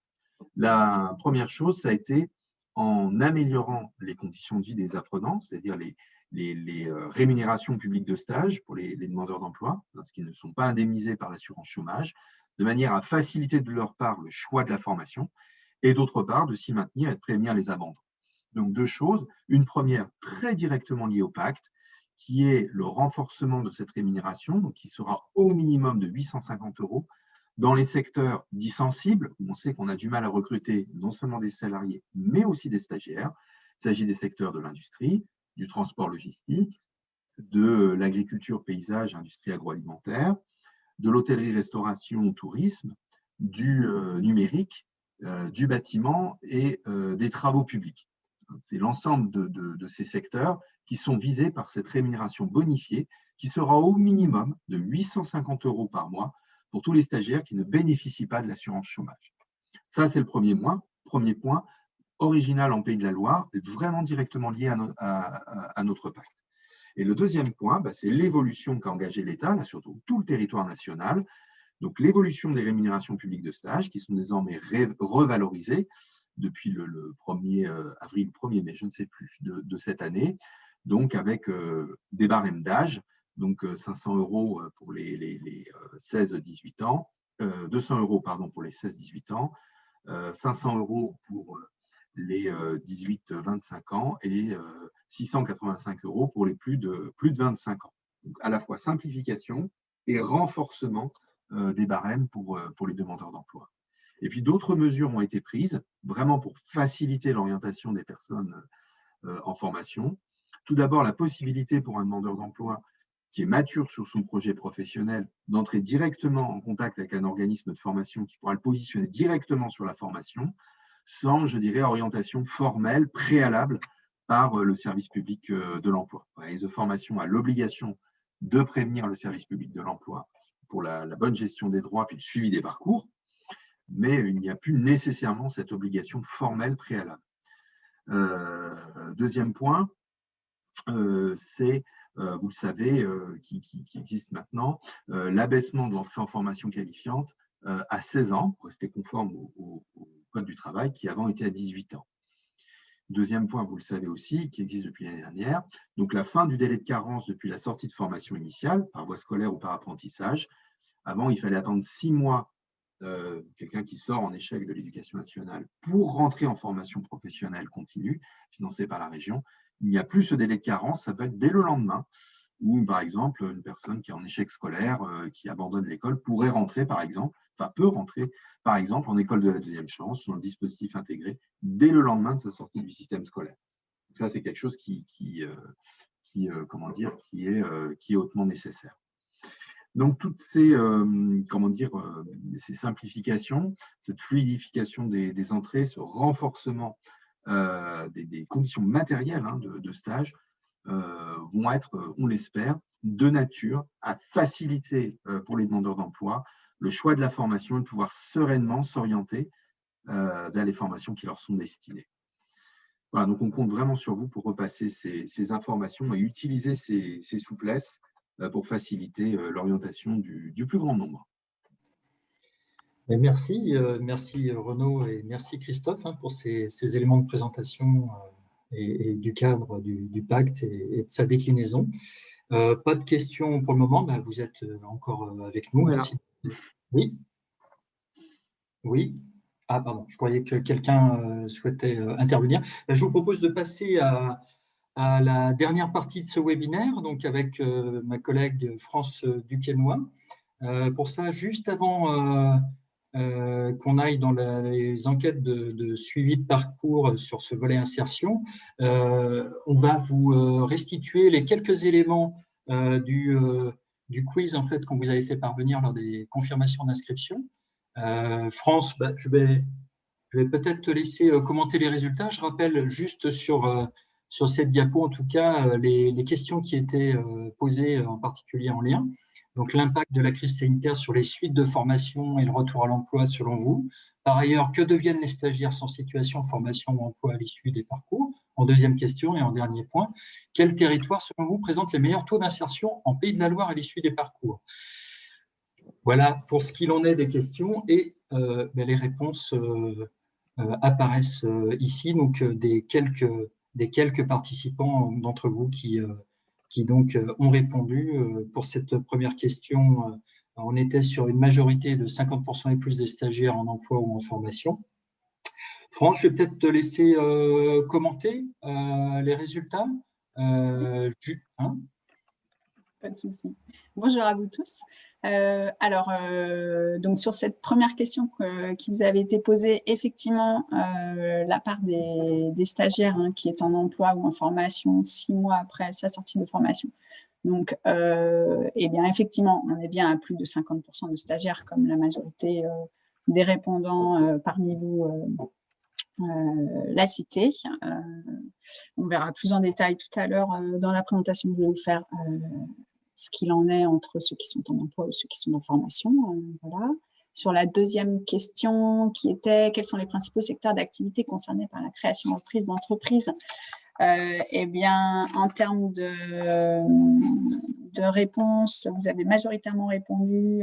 La première chose, ça a été en améliorant les conditions de vie des apprenants, c'est-à-dire les rémunérations publiques de stage pour les demandeurs d'emploi, parce qu'ils ne sont pas indemnisés par l'assurance chômage, de manière à faciliter de leur part le choix de la formation et d'autre part de s'y maintenir et de prévenir les abandons. Donc 2 choses, une première très directement liée au pacte, qui est le renforcement de cette rémunération, donc qui sera au minimum de 850 € dans les secteurs dits sensibles, où on sait qu'on a du mal à recruter non seulement des salariés, mais aussi des stagiaires. Il s'agit des secteurs de l'industrie, du transport logistique, de l'agriculture, paysage, industrie agroalimentaire, de l'hôtellerie, restauration, tourisme, du numérique, du bâtiment et des travaux publics. C'est l'ensemble de ces secteurs qui sont visés par cette rémunération bonifiée qui sera au minimum de 850 € par mois pour tous les stagiaires qui ne bénéficient pas de l'assurance chômage. Ça, c'est le premier point, original en Pays de la Loire, vraiment directement lié à notre pacte. Et le deuxième point, c'est l'évolution qu'a engagée l'État, sur tout le territoire national. Donc, l'évolution des rémunérations publiques de stage qui sont désormais revalorisées depuis le 1er avril, 1er mai, je ne sais plus, de cette année, donc avec des barèmes d'âge, donc 500 € pour les 16-18 ans, 200 € pardon, pour les 16-18 ans, 500 € pour les 18-25 ans et 685 € pour les plus de 25 ans. Donc, à la fois simplification et renforcement des barèmes pour les demandeurs d'emploi. Et puis d'autres mesures ont été prises vraiment pour faciliter l'orientation des personnes en formation. Tout d'abord, la possibilité pour un demandeur d'emploi qui est mature sur son projet professionnel d'entrer directement en contact avec un organisme de formation qui pourra le positionner directement sur la formation sans, je dirais, orientation formelle préalable par le service public de l'emploi. Les de formation a l'obligation de prévenir le service public de l'emploi pour la bonne gestion des droits puis le suivi des parcours, mais il n'y a plus nécessairement cette obligation formelle préalable. Deuxième point, c'est, vous le savez, qui existe maintenant, l'abaissement de l'entrée en formation qualifiante à 16 ans, pour rester conforme au Code du travail, qui avant était à 18 ans. Deuxième point, vous le savez aussi, qui existe depuis l'année dernière, donc la fin du délai de carence depuis la sortie de formation initiale, par voie scolaire ou par apprentissage. Avant, il fallait attendre 6 mois, quelqu'un qui sort en échec de l'éducation nationale, pour rentrer en formation professionnelle continue, financée par la région. Il n'y a plus ce délai de carence, ça peut être dès le lendemain, ou par exemple, une personne qui est en échec scolaire, qui abandonne l'école, pourrait rentrer, par exemple, peut rentrer, par exemple, en école de la deuxième chance, dans le dispositif intégré, dès le lendemain de sa sortie du système scolaire. Donc ça, c'est quelque chose qui est hautement nécessaire. Donc, toutes ces, ces simplifications, cette fluidification des entrées, ce renforcement des conditions matérielles de stage vont être, on l'espère, de nature à faciliter pour les demandeurs d'emploi le choix de la formation et de pouvoir sereinement s'orienter vers les formations qui leur sont destinées. Voilà, donc on compte vraiment sur vous pour repasser ces informations et utiliser ces souplesses pour faciliter l'orientation du plus grand nombre. Merci Renaud et merci Christophe pour ces éléments de présentation et du cadre du pacte et de sa déclinaison. Pas de questions pour le moment, vous êtes encore avec nous. Voilà. Oui. Oui. Ah, pardon, je croyais que quelqu'un souhaitait intervenir. Je vous propose de passer à la dernière partie de ce webinaire, donc avec ma collègue France Duquesnoy. Pour ça, juste avant qu'on aille dans les enquêtes de suivi de parcours sur ce volet insertion, on va vous restituer les quelques éléments du quiz en fait, qu'on vous avait fait parvenir lors des confirmations d'inscription. France, je vais peut-être te laisser commenter les résultats. Je rappelle juste sur cette diapo, en tout cas, les questions qui étaient posées, en particulier en lien. Donc, l'impact de la crise sanitaire sur les suites de formation et le retour à l'emploi, selon vous. Par ailleurs, que deviennent les stagiaires sans situation, formation ou emploi à l'issue des parcours? En deuxième question et en dernier point, quel territoire, selon vous, présente les meilleurs taux d'insertion en Pays de la Loire à l'issue des parcours? Voilà pour ce qu'il en est des questions et les réponses apparaissent ici, donc des quelques participants d'entre vous qui donc ont répondu. Pour cette première question, on était sur une majorité de 50% et plus des stagiaires en emploi ou en formation. France, je vais peut-être te laisser commenter les résultats. Pas de souci. Bonjour à vous tous. Donc sur cette première question qui vous avait été posée, effectivement, la part des stagiaires qui est en emploi ou en formation 6 mois après sa sortie de formation. Donc, eh bien, effectivement, on est bien à plus de 50% de stagiaires, comme la majorité des répondants parmi vous la citer. On verra plus en détail tout à l'heure dans la présentation que je vais vous faire ce qu'il en est entre ceux qui sont en emploi ou ceux qui sont en formation. Voilà. Sur la deuxième question qui était quels sont les principaux secteurs d'activité concernés par la création et reprise d'entreprise, eh bien, en termes de réponse, vous avez majoritairement répondu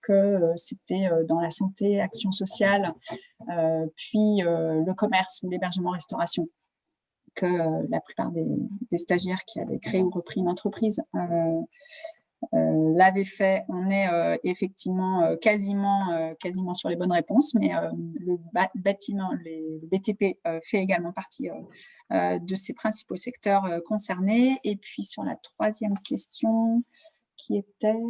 que c'était dans la santé, action sociale, puis le commerce ou l'hébergement-restauration, que la plupart des stagiaires qui avaient créé ou repris une entreprise l'avaient fait. On est effectivement quasiment sur les bonnes réponses, mais le bâtiment, le BTP fait également partie de ces principaux secteurs concernés. Et puis sur la troisième question qui était...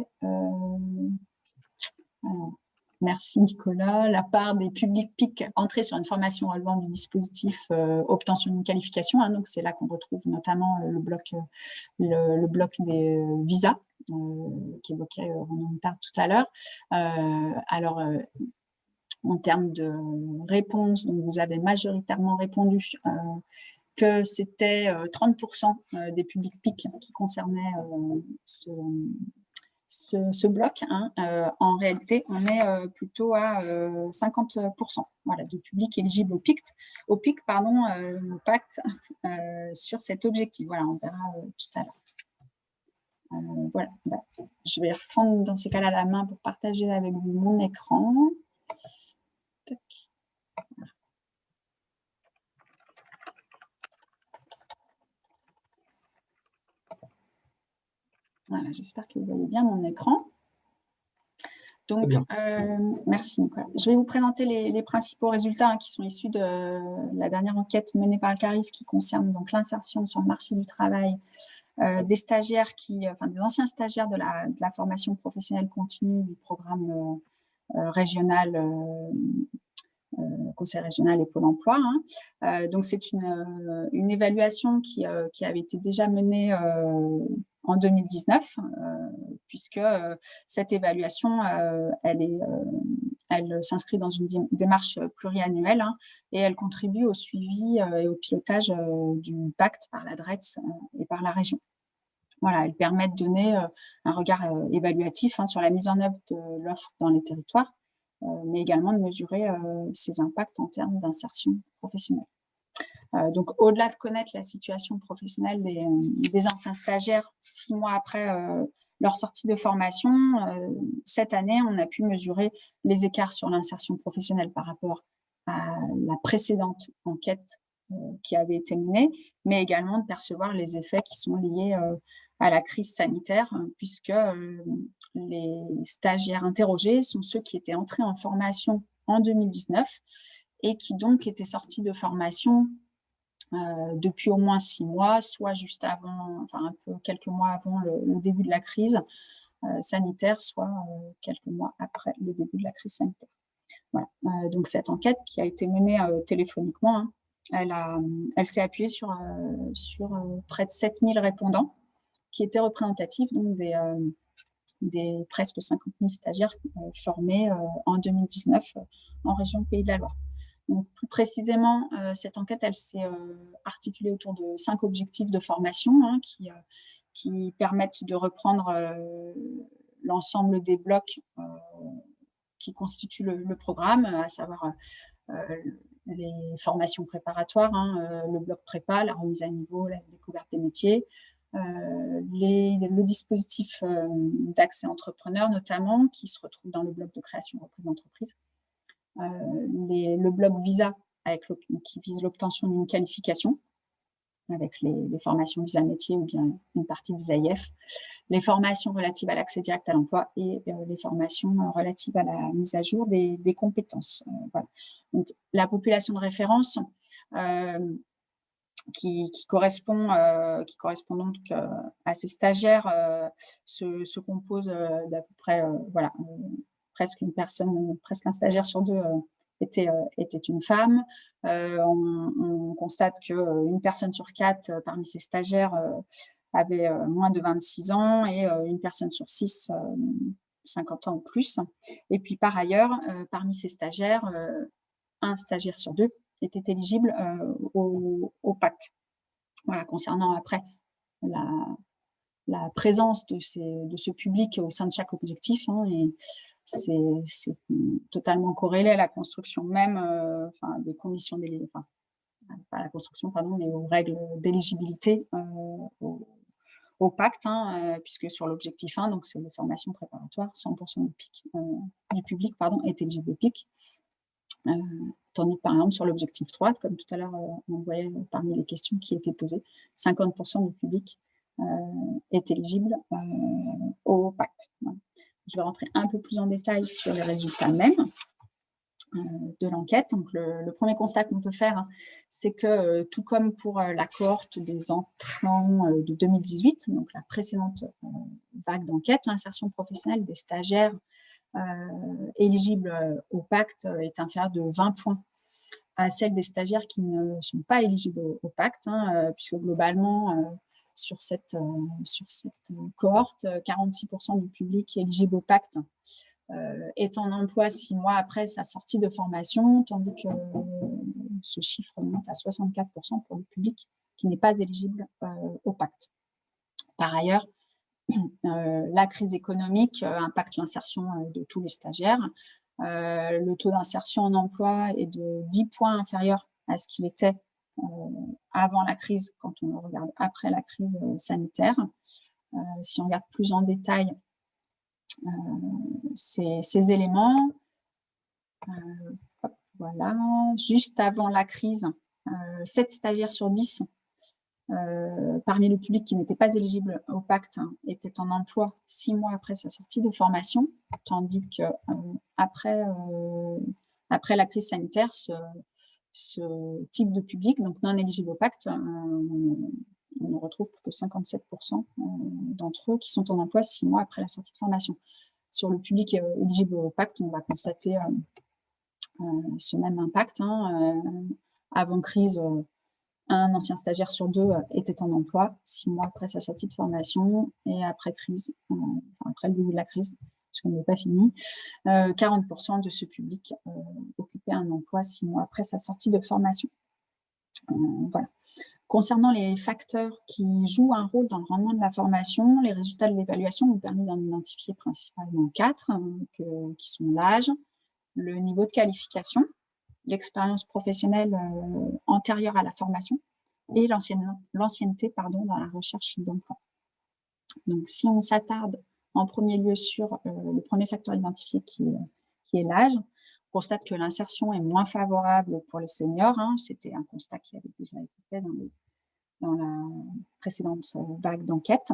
merci Nicolas. La part des publics PIC entrés sur une formation relevant du dispositif obtention d'une qualification, hein, donc c'est là qu'on retrouve notamment le bloc des visas qu'évoquait Ronan Moutard tout à l'heure. Alors, en termes de réponse, donc vous avez majoritairement répondu que c'était 30% des publics PIC qui concernaient ce bloc, hein. En réalité, on est plutôt à 50% voilà, de public éligible au PIC, au pacte sur cet objectif. Voilà, on verra tout à l'heure. Voilà, je vais reprendre dans ces cas-là la main pour partager avec vous mon écran. Tac. Voilà, j'espère que vous voyez bien mon écran. Donc, merci Nicolas. Je vais vous présenter les principaux résultats qui sont issus de la dernière enquête menée par le CARIF qui concerne donc l'insertion sur le marché du travail des stagiaires des anciens stagiaires de la formation professionnelle continue du programme régional, Conseil régional et Pôle emploi. Hein. Donc, c'est une évaluation qui avait été déjà menée en 2019, puisque cette évaluation, elle s'inscrit dans une démarche pluriannuelle et elle contribue au suivi et au pilotage du pacte par la DRETS et par la région. Voilà, elle permet de donner un regard évaluatif sur la mise en œuvre de l'offre dans les territoires, mais également de mesurer ses impacts en termes d'insertion professionnelle. Donc, au-delà de connaître la situation professionnelle des anciens stagiaires 6 mois après leur sortie de formation, cette année, on a pu mesurer les écarts sur l'insertion professionnelle par rapport à la précédente enquête qui avait été menée, mais également de percevoir les effets qui sont liés à la crise sanitaire, puisque les stagiaires interrogés sont ceux qui étaient entrés en formation en 2019 et qui donc étaient sortis de formation depuis au moins 6 mois, soit juste avant, enfin quelques mois avant le début de la crise sanitaire, soit quelques mois après le début de la crise sanitaire. Voilà. Donc cette enquête qui a été menée téléphoniquement, elle s'est appuyée sur près de 7000 répondants qui étaient représentatifs donc des presque 50 000 stagiaires formés en 2019 en région Pays de la Loire. Donc, plus précisément, cette enquête, elle s'est articulée autour de 5 objectifs de formation qui permettent de reprendre l'ensemble des blocs qui constituent le programme, à savoir les formations préparatoires, le bloc prépa, la remise à niveau, la découverte des métiers, le dispositif d'accès entrepreneur notamment, qui se retrouve dans le bloc de création et reprise d'entreprise, le bloc visa qui vise l'obtention d'une qualification avec les formations visa métier ou bien une partie des AIF, les formations relatives à l'accès direct à l'emploi et les formations relatives à la mise à jour des compétences. Voilà. Donc, la population de référence qui correspond donc à ces stagiaires se compose d'à peu près presque un stagiaire sur 2 était une femme. On constate qu'une personne sur 4 parmi ces stagiaires avait moins de 26 ans et une personne sur 6 50 ans ou plus. Et puis, par ailleurs, parmi ces stagiaires, un stagiaire sur 2 était éligible au pacte. Voilà, concernant après la présence de ce public au sein de chaque objectif, hein, et c'est totalement corrélé à la construction même, des conditions d'éligibilité, pas à la construction, pardon, mais aux règles d'éligibilité au pacte, hein, puisque sur l'objectif 1, donc c'est les formations préparatoires, 100% du public est éligible au PIC. Tandis que, par exemple, sur l'objectif 3, comme tout à l'heure, on voyait parmi les questions qui étaient posées, 50% du public est éligible au pacte. Voilà. Je vais rentrer un peu plus en détail sur les résultats même de l'enquête. Donc, le premier constat qu'on peut faire, hein, c'est que tout comme pour la cohorte des entrants de 2018, donc la précédente vague d'enquête, l'insertion professionnelle des stagiaires éligibles au pacte est inférieure de 20 points à celle des stagiaires qui ne sont pas éligibles au pacte, hein, puisque globalement, sur cette cohorte, 46% du public éligible au pacte est en emploi 6 mois après sa sortie de formation, tandis que ce chiffre monte à 64% pour le public qui n'est pas éligible au pacte. Par ailleurs, la crise économique impacte l'insertion de tous les stagiaires. Le taux d'insertion en emploi est de 10 points inférieur à ce qu'il était avant la crise, quand on le regarde après la crise sanitaire. Si on regarde plus en détail ces éléments, voilà, juste avant la crise, 7 stagiaires sur 10 parmi le public qui n'était pas éligible au pacte étaient en emploi 6 mois après sa sortie de formation, tandis que après la crise sanitaire, ce type de public, donc non éligible au pacte, on ne retrouve plus que 57% d'entre eux qui sont en emploi 6 mois après la sortie de formation. Sur le public éligible au pacte, on va constater ce même impact. Avant crise, un ancien stagiaire sur 2 était en emploi 6 mois après sa sortie de formation, et après crise, après le début de la crise, parce qu'on n'est pas fini, 40% de ce public occupait un emploi 6 mois après sa sortie de formation. Voilà. Concernant les facteurs qui jouent un rôle dans le rendement de la formation, les résultats de l'évaluation ont permis d'en identifier principalement 4, qui sont l'âge, le niveau de qualification, l'expérience professionnelle antérieure à la formation et l'ancienneté dans la recherche d'emploi. Donc, si on s'attarde en premier lieu sur le premier facteur identifié qui est l'âge, on constate que l'insertion est moins favorable pour les seniors. C'était un constat qui avait déjà été fait dans la précédente vague d'enquête.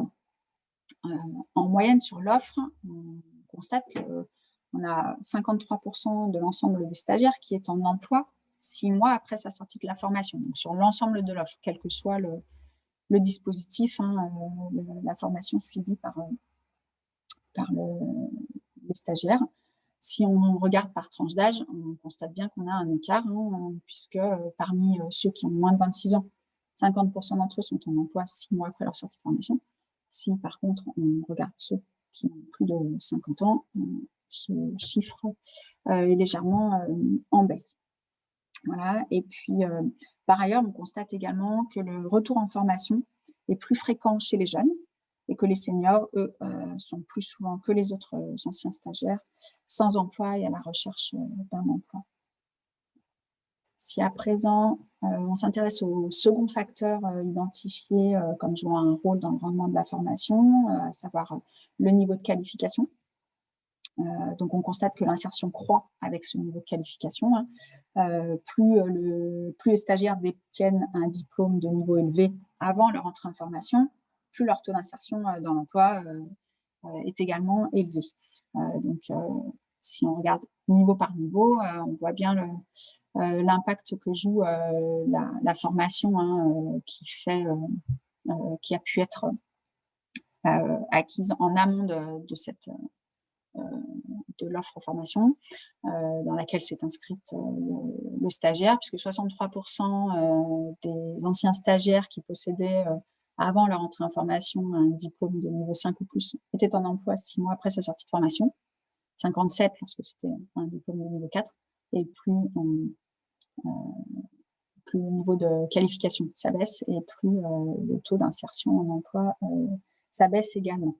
En moyenne sur l'offre, on constate qu'on a 53% de l'ensemble des stagiaires qui est en emploi 6 mois après sa sortie de la formation. Donc, sur l'ensemble de l'offre, quel que soit le dispositif, la formation suivie par les stagiaires. Si on regarde par tranche d'âge, on constate bien qu'on a un écart, puisque parmi ceux qui ont moins de 26 ans, 50% d'entre eux sont en emploi 6 mois après leur sortie de formation. Si par contre, on regarde ceux qui ont plus de 50 ans, ce chiffre est légèrement en baisse. Voilà. Et puis, par ailleurs, on constate également que le retour en formation est plus fréquent chez les jeunes et que les seniors, eux, sont plus souvent que les autres anciens stagiaires sans emploi et à la recherche d'un emploi. Si à présent, on s'intéresse au second facteur identifié comme jouant un rôle dans le rendement de la formation, à savoir le niveau de qualification. Donc, on constate que l'insertion croît avec ce niveau de qualification. Plus les stagiaires détiennent un diplôme de niveau élevé avant leur entrée en formation, plus leur taux d'insertion dans l'emploi est également élevé. Donc, si on regarde niveau par niveau, on voit bien l'impact que joue la formation qui a pu être acquise en amont de l'offre formation dans laquelle s'est inscrite le stagiaire, puisque 63% des anciens stagiaires qui possédaient avant leur entrée en formation un diplôme de niveau 5 ou plus étaient en emploi 6 mois après sa sortie de formation, 57 lorsque c'était un diplôme de niveau 4, et plus le niveau de qualification s'abaisse et plus le taux d'insertion en emploi s'abaisse également.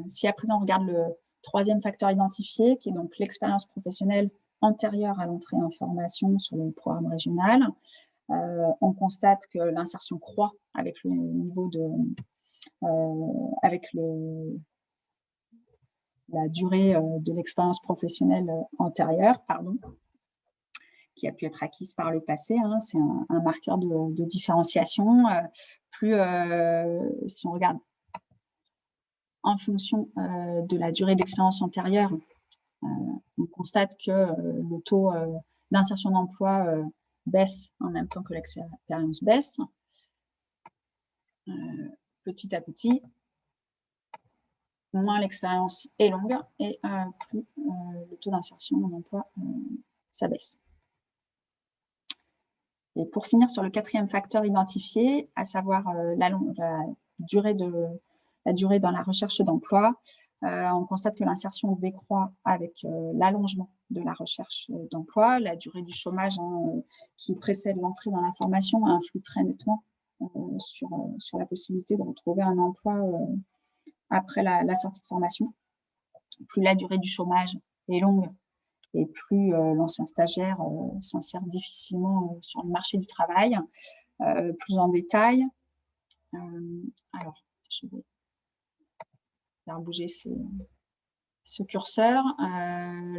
Si à présent on regarde le troisième facteur identifié, qui est donc l'expérience professionnelle antérieure à l'entrée en formation sur le programme régional, on constate que l'insertion croît avec le niveau de, la durée de l'expérience professionnelle antérieure, qui a pu être acquise par le passé. C'est un marqueur de différenciation. Si on regarde en fonction de la durée d'expérience antérieure, on constate que le taux d'insertion d'emploi baisse en même temps que l'expérience baisse. Petit à petit, moins l'expérience est longue et plus le taux d'insertion en emploi s'abaisse. Et pour finir sur le quatrième facteur identifié, à savoir la durée dans la recherche d'emploi, on constate que l'insertion décroît avec l'allongement de la recherche d'emploi. La durée du chômage qui précède l'entrée dans la formation influe très nettement sur la possibilité de retrouver un emploi après la sortie de formation. Plus la durée du chômage est longue et plus l'ancien stagiaire s'insère difficilement sur le marché du travail. Plus en détail, alors je vais faire bouger ce curseur.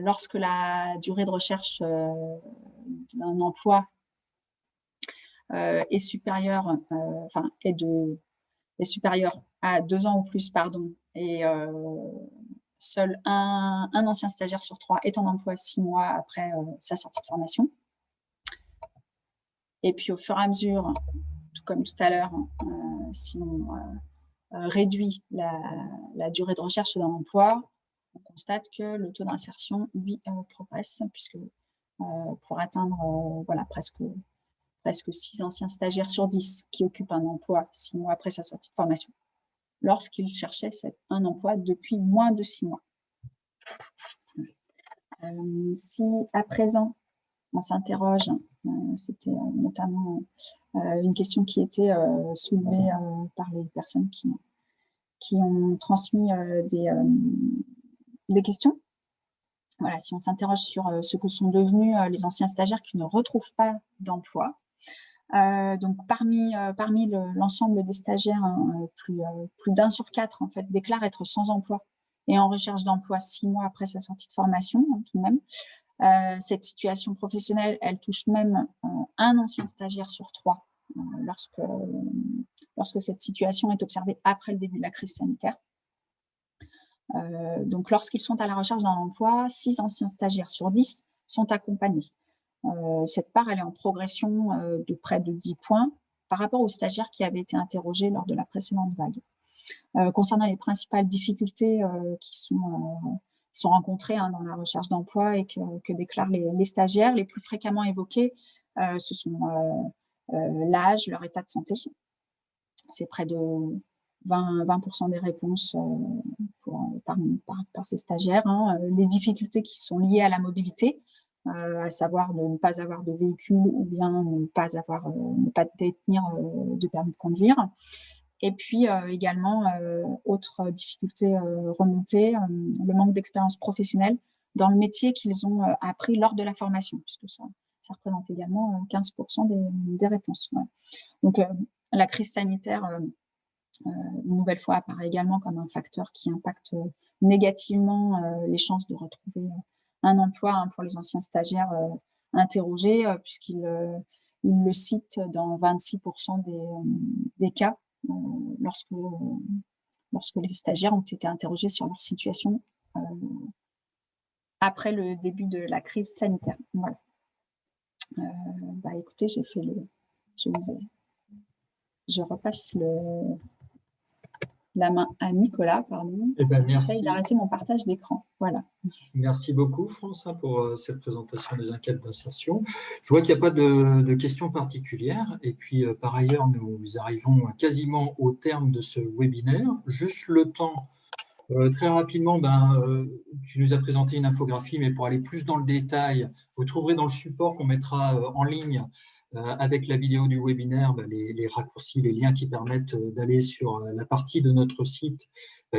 Lorsque la durée de recherche d'un emploi est supérieure, est supérieure à 2 ans ou plus, et seul un ancien stagiaire sur 3 est en emploi 6 mois après sa sortie de formation. Et puis au fur et à mesure, tout comme tout à l'heure, si on réduit la durée de recherche d'un emploi, on constate que le taux d'insertion, lui, progresse, puisque pour atteindre presque 6 anciens stagiaires sur 10 qui occupent un emploi 6 mois après sa sortie de formation, lorsqu'il cherchait un emploi depuis moins de 6 mois. Si à présent, on s'interroge, c'était notamment une question qui était soulevée par les personnes qui ont transmis des questions. Voilà, si on s'interroge sur ce que sont devenus les anciens stagiaires qui ne retrouvent pas d'emploi, donc parmi l'ensemble des stagiaires, plus d'1 sur 4 en fait déclarent être sans emploi et en recherche d'emploi 6 mois après sa sortie de formation, tout de même. Cette situation professionnelle, elle touche même un ancien stagiaire sur 3 lorsque cette situation est observée après le début de la crise sanitaire. Donc lorsqu'ils sont à la recherche d'un emploi, 6 anciens stagiaires sur 10 sont accompagnés. Cette part, elle est en progression de près de 10 points par rapport aux stagiaires qui avaient été interrogés lors de la précédente vague. Concernant les principales difficultés qui sont rencontrées dans la recherche d'emploi et que déclarent les stagiaires, les plus fréquemment évoqués, ce sont l'âge, leur état de santé. C'est près de 20% des réponses par ces stagiaires. Les difficultés qui sont liées à la mobilité, à savoir de ne pas avoir de véhicule ou bien ne pas détenir de permis de conduire. Et puis également, autre difficulté remontée, le manque d'expérience professionnelle dans le métier qu'ils ont appris lors de la formation, puisque ça représente également 15% des réponses. Ouais. Donc la crise sanitaire, une nouvelle fois, apparaît également comme un facteur qui impacte négativement les chances de retrouver un emploi pour les anciens stagiaires interrogés, puisqu'il le cite dans 26% des cas lorsque les stagiaires ont été interrogés sur leur situation après le début de la crise sanitaire. Voilà. Écoutez, j'ai fait je repasse la main à Nicolas, pardon. J'essaye d'arrêter mon partage d'écran. Voilà. Merci beaucoup, France, pour cette présentation des enquêtes d'insertion. Je vois qu'il n'y a pas de questions particulières. Et puis, par ailleurs, nous arrivons quasiment au terme de ce webinaire. Juste le temps Très rapidement, tu nous as présenté une infographie, mais pour aller plus dans le détail, vous trouverez dans le support qu'on mettra en ligne avec la vidéo du webinaire les raccourcis, les liens qui permettent d'aller sur la partie de notre site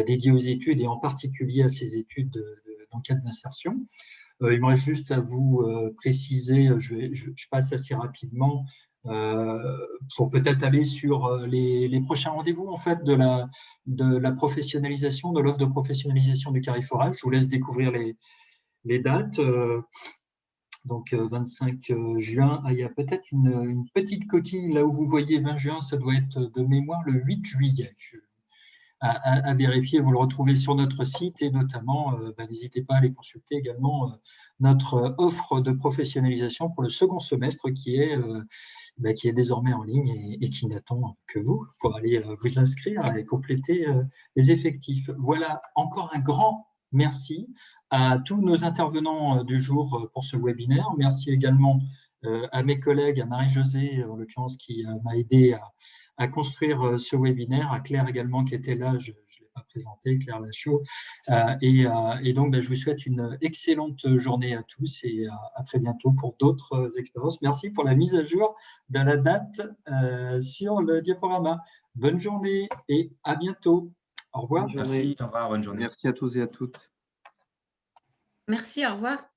dédiée aux études et en particulier à ces études d'enquête d'insertion. Il me reste juste à vous préciser, je passe assez rapidement, pour peut-être aller sur les prochains rendez-vous en fait de la professionnalisation, de l'offre de professionnalisation du Carrefourage. Je vous laisse découvrir les dates. Donc 25 juin, il y a peut-être une petite coquille là où vous voyez 20 juin, ça doit être de mémoire le 8 juillet. À vérifier, vous le retrouvez sur notre site et notamment, n'hésitez pas à aller consulter également notre offre de professionnalisation pour le second semestre qui est désormais en ligne et qui n'attend que vous pour aller vous inscrire et compléter les effectifs. Voilà, encore un grand merci à tous nos intervenants du jour pour ce webinaire. Merci également à mes collègues, à Marie-Josée en l'occurrence qui m'a aidé à construire ce webinaire, à Claire également qui était là, je ne l'ai pas présenté, Claire Lachaud. Et donc, je vous souhaite une excellente journée à tous et à très bientôt pour d'autres expériences. Merci pour la mise à jour de la date sur le diaporama. Bonne journée et à bientôt. Au revoir. Merci, au revoir, bonne journée. Merci à tous et à toutes. Merci, au revoir.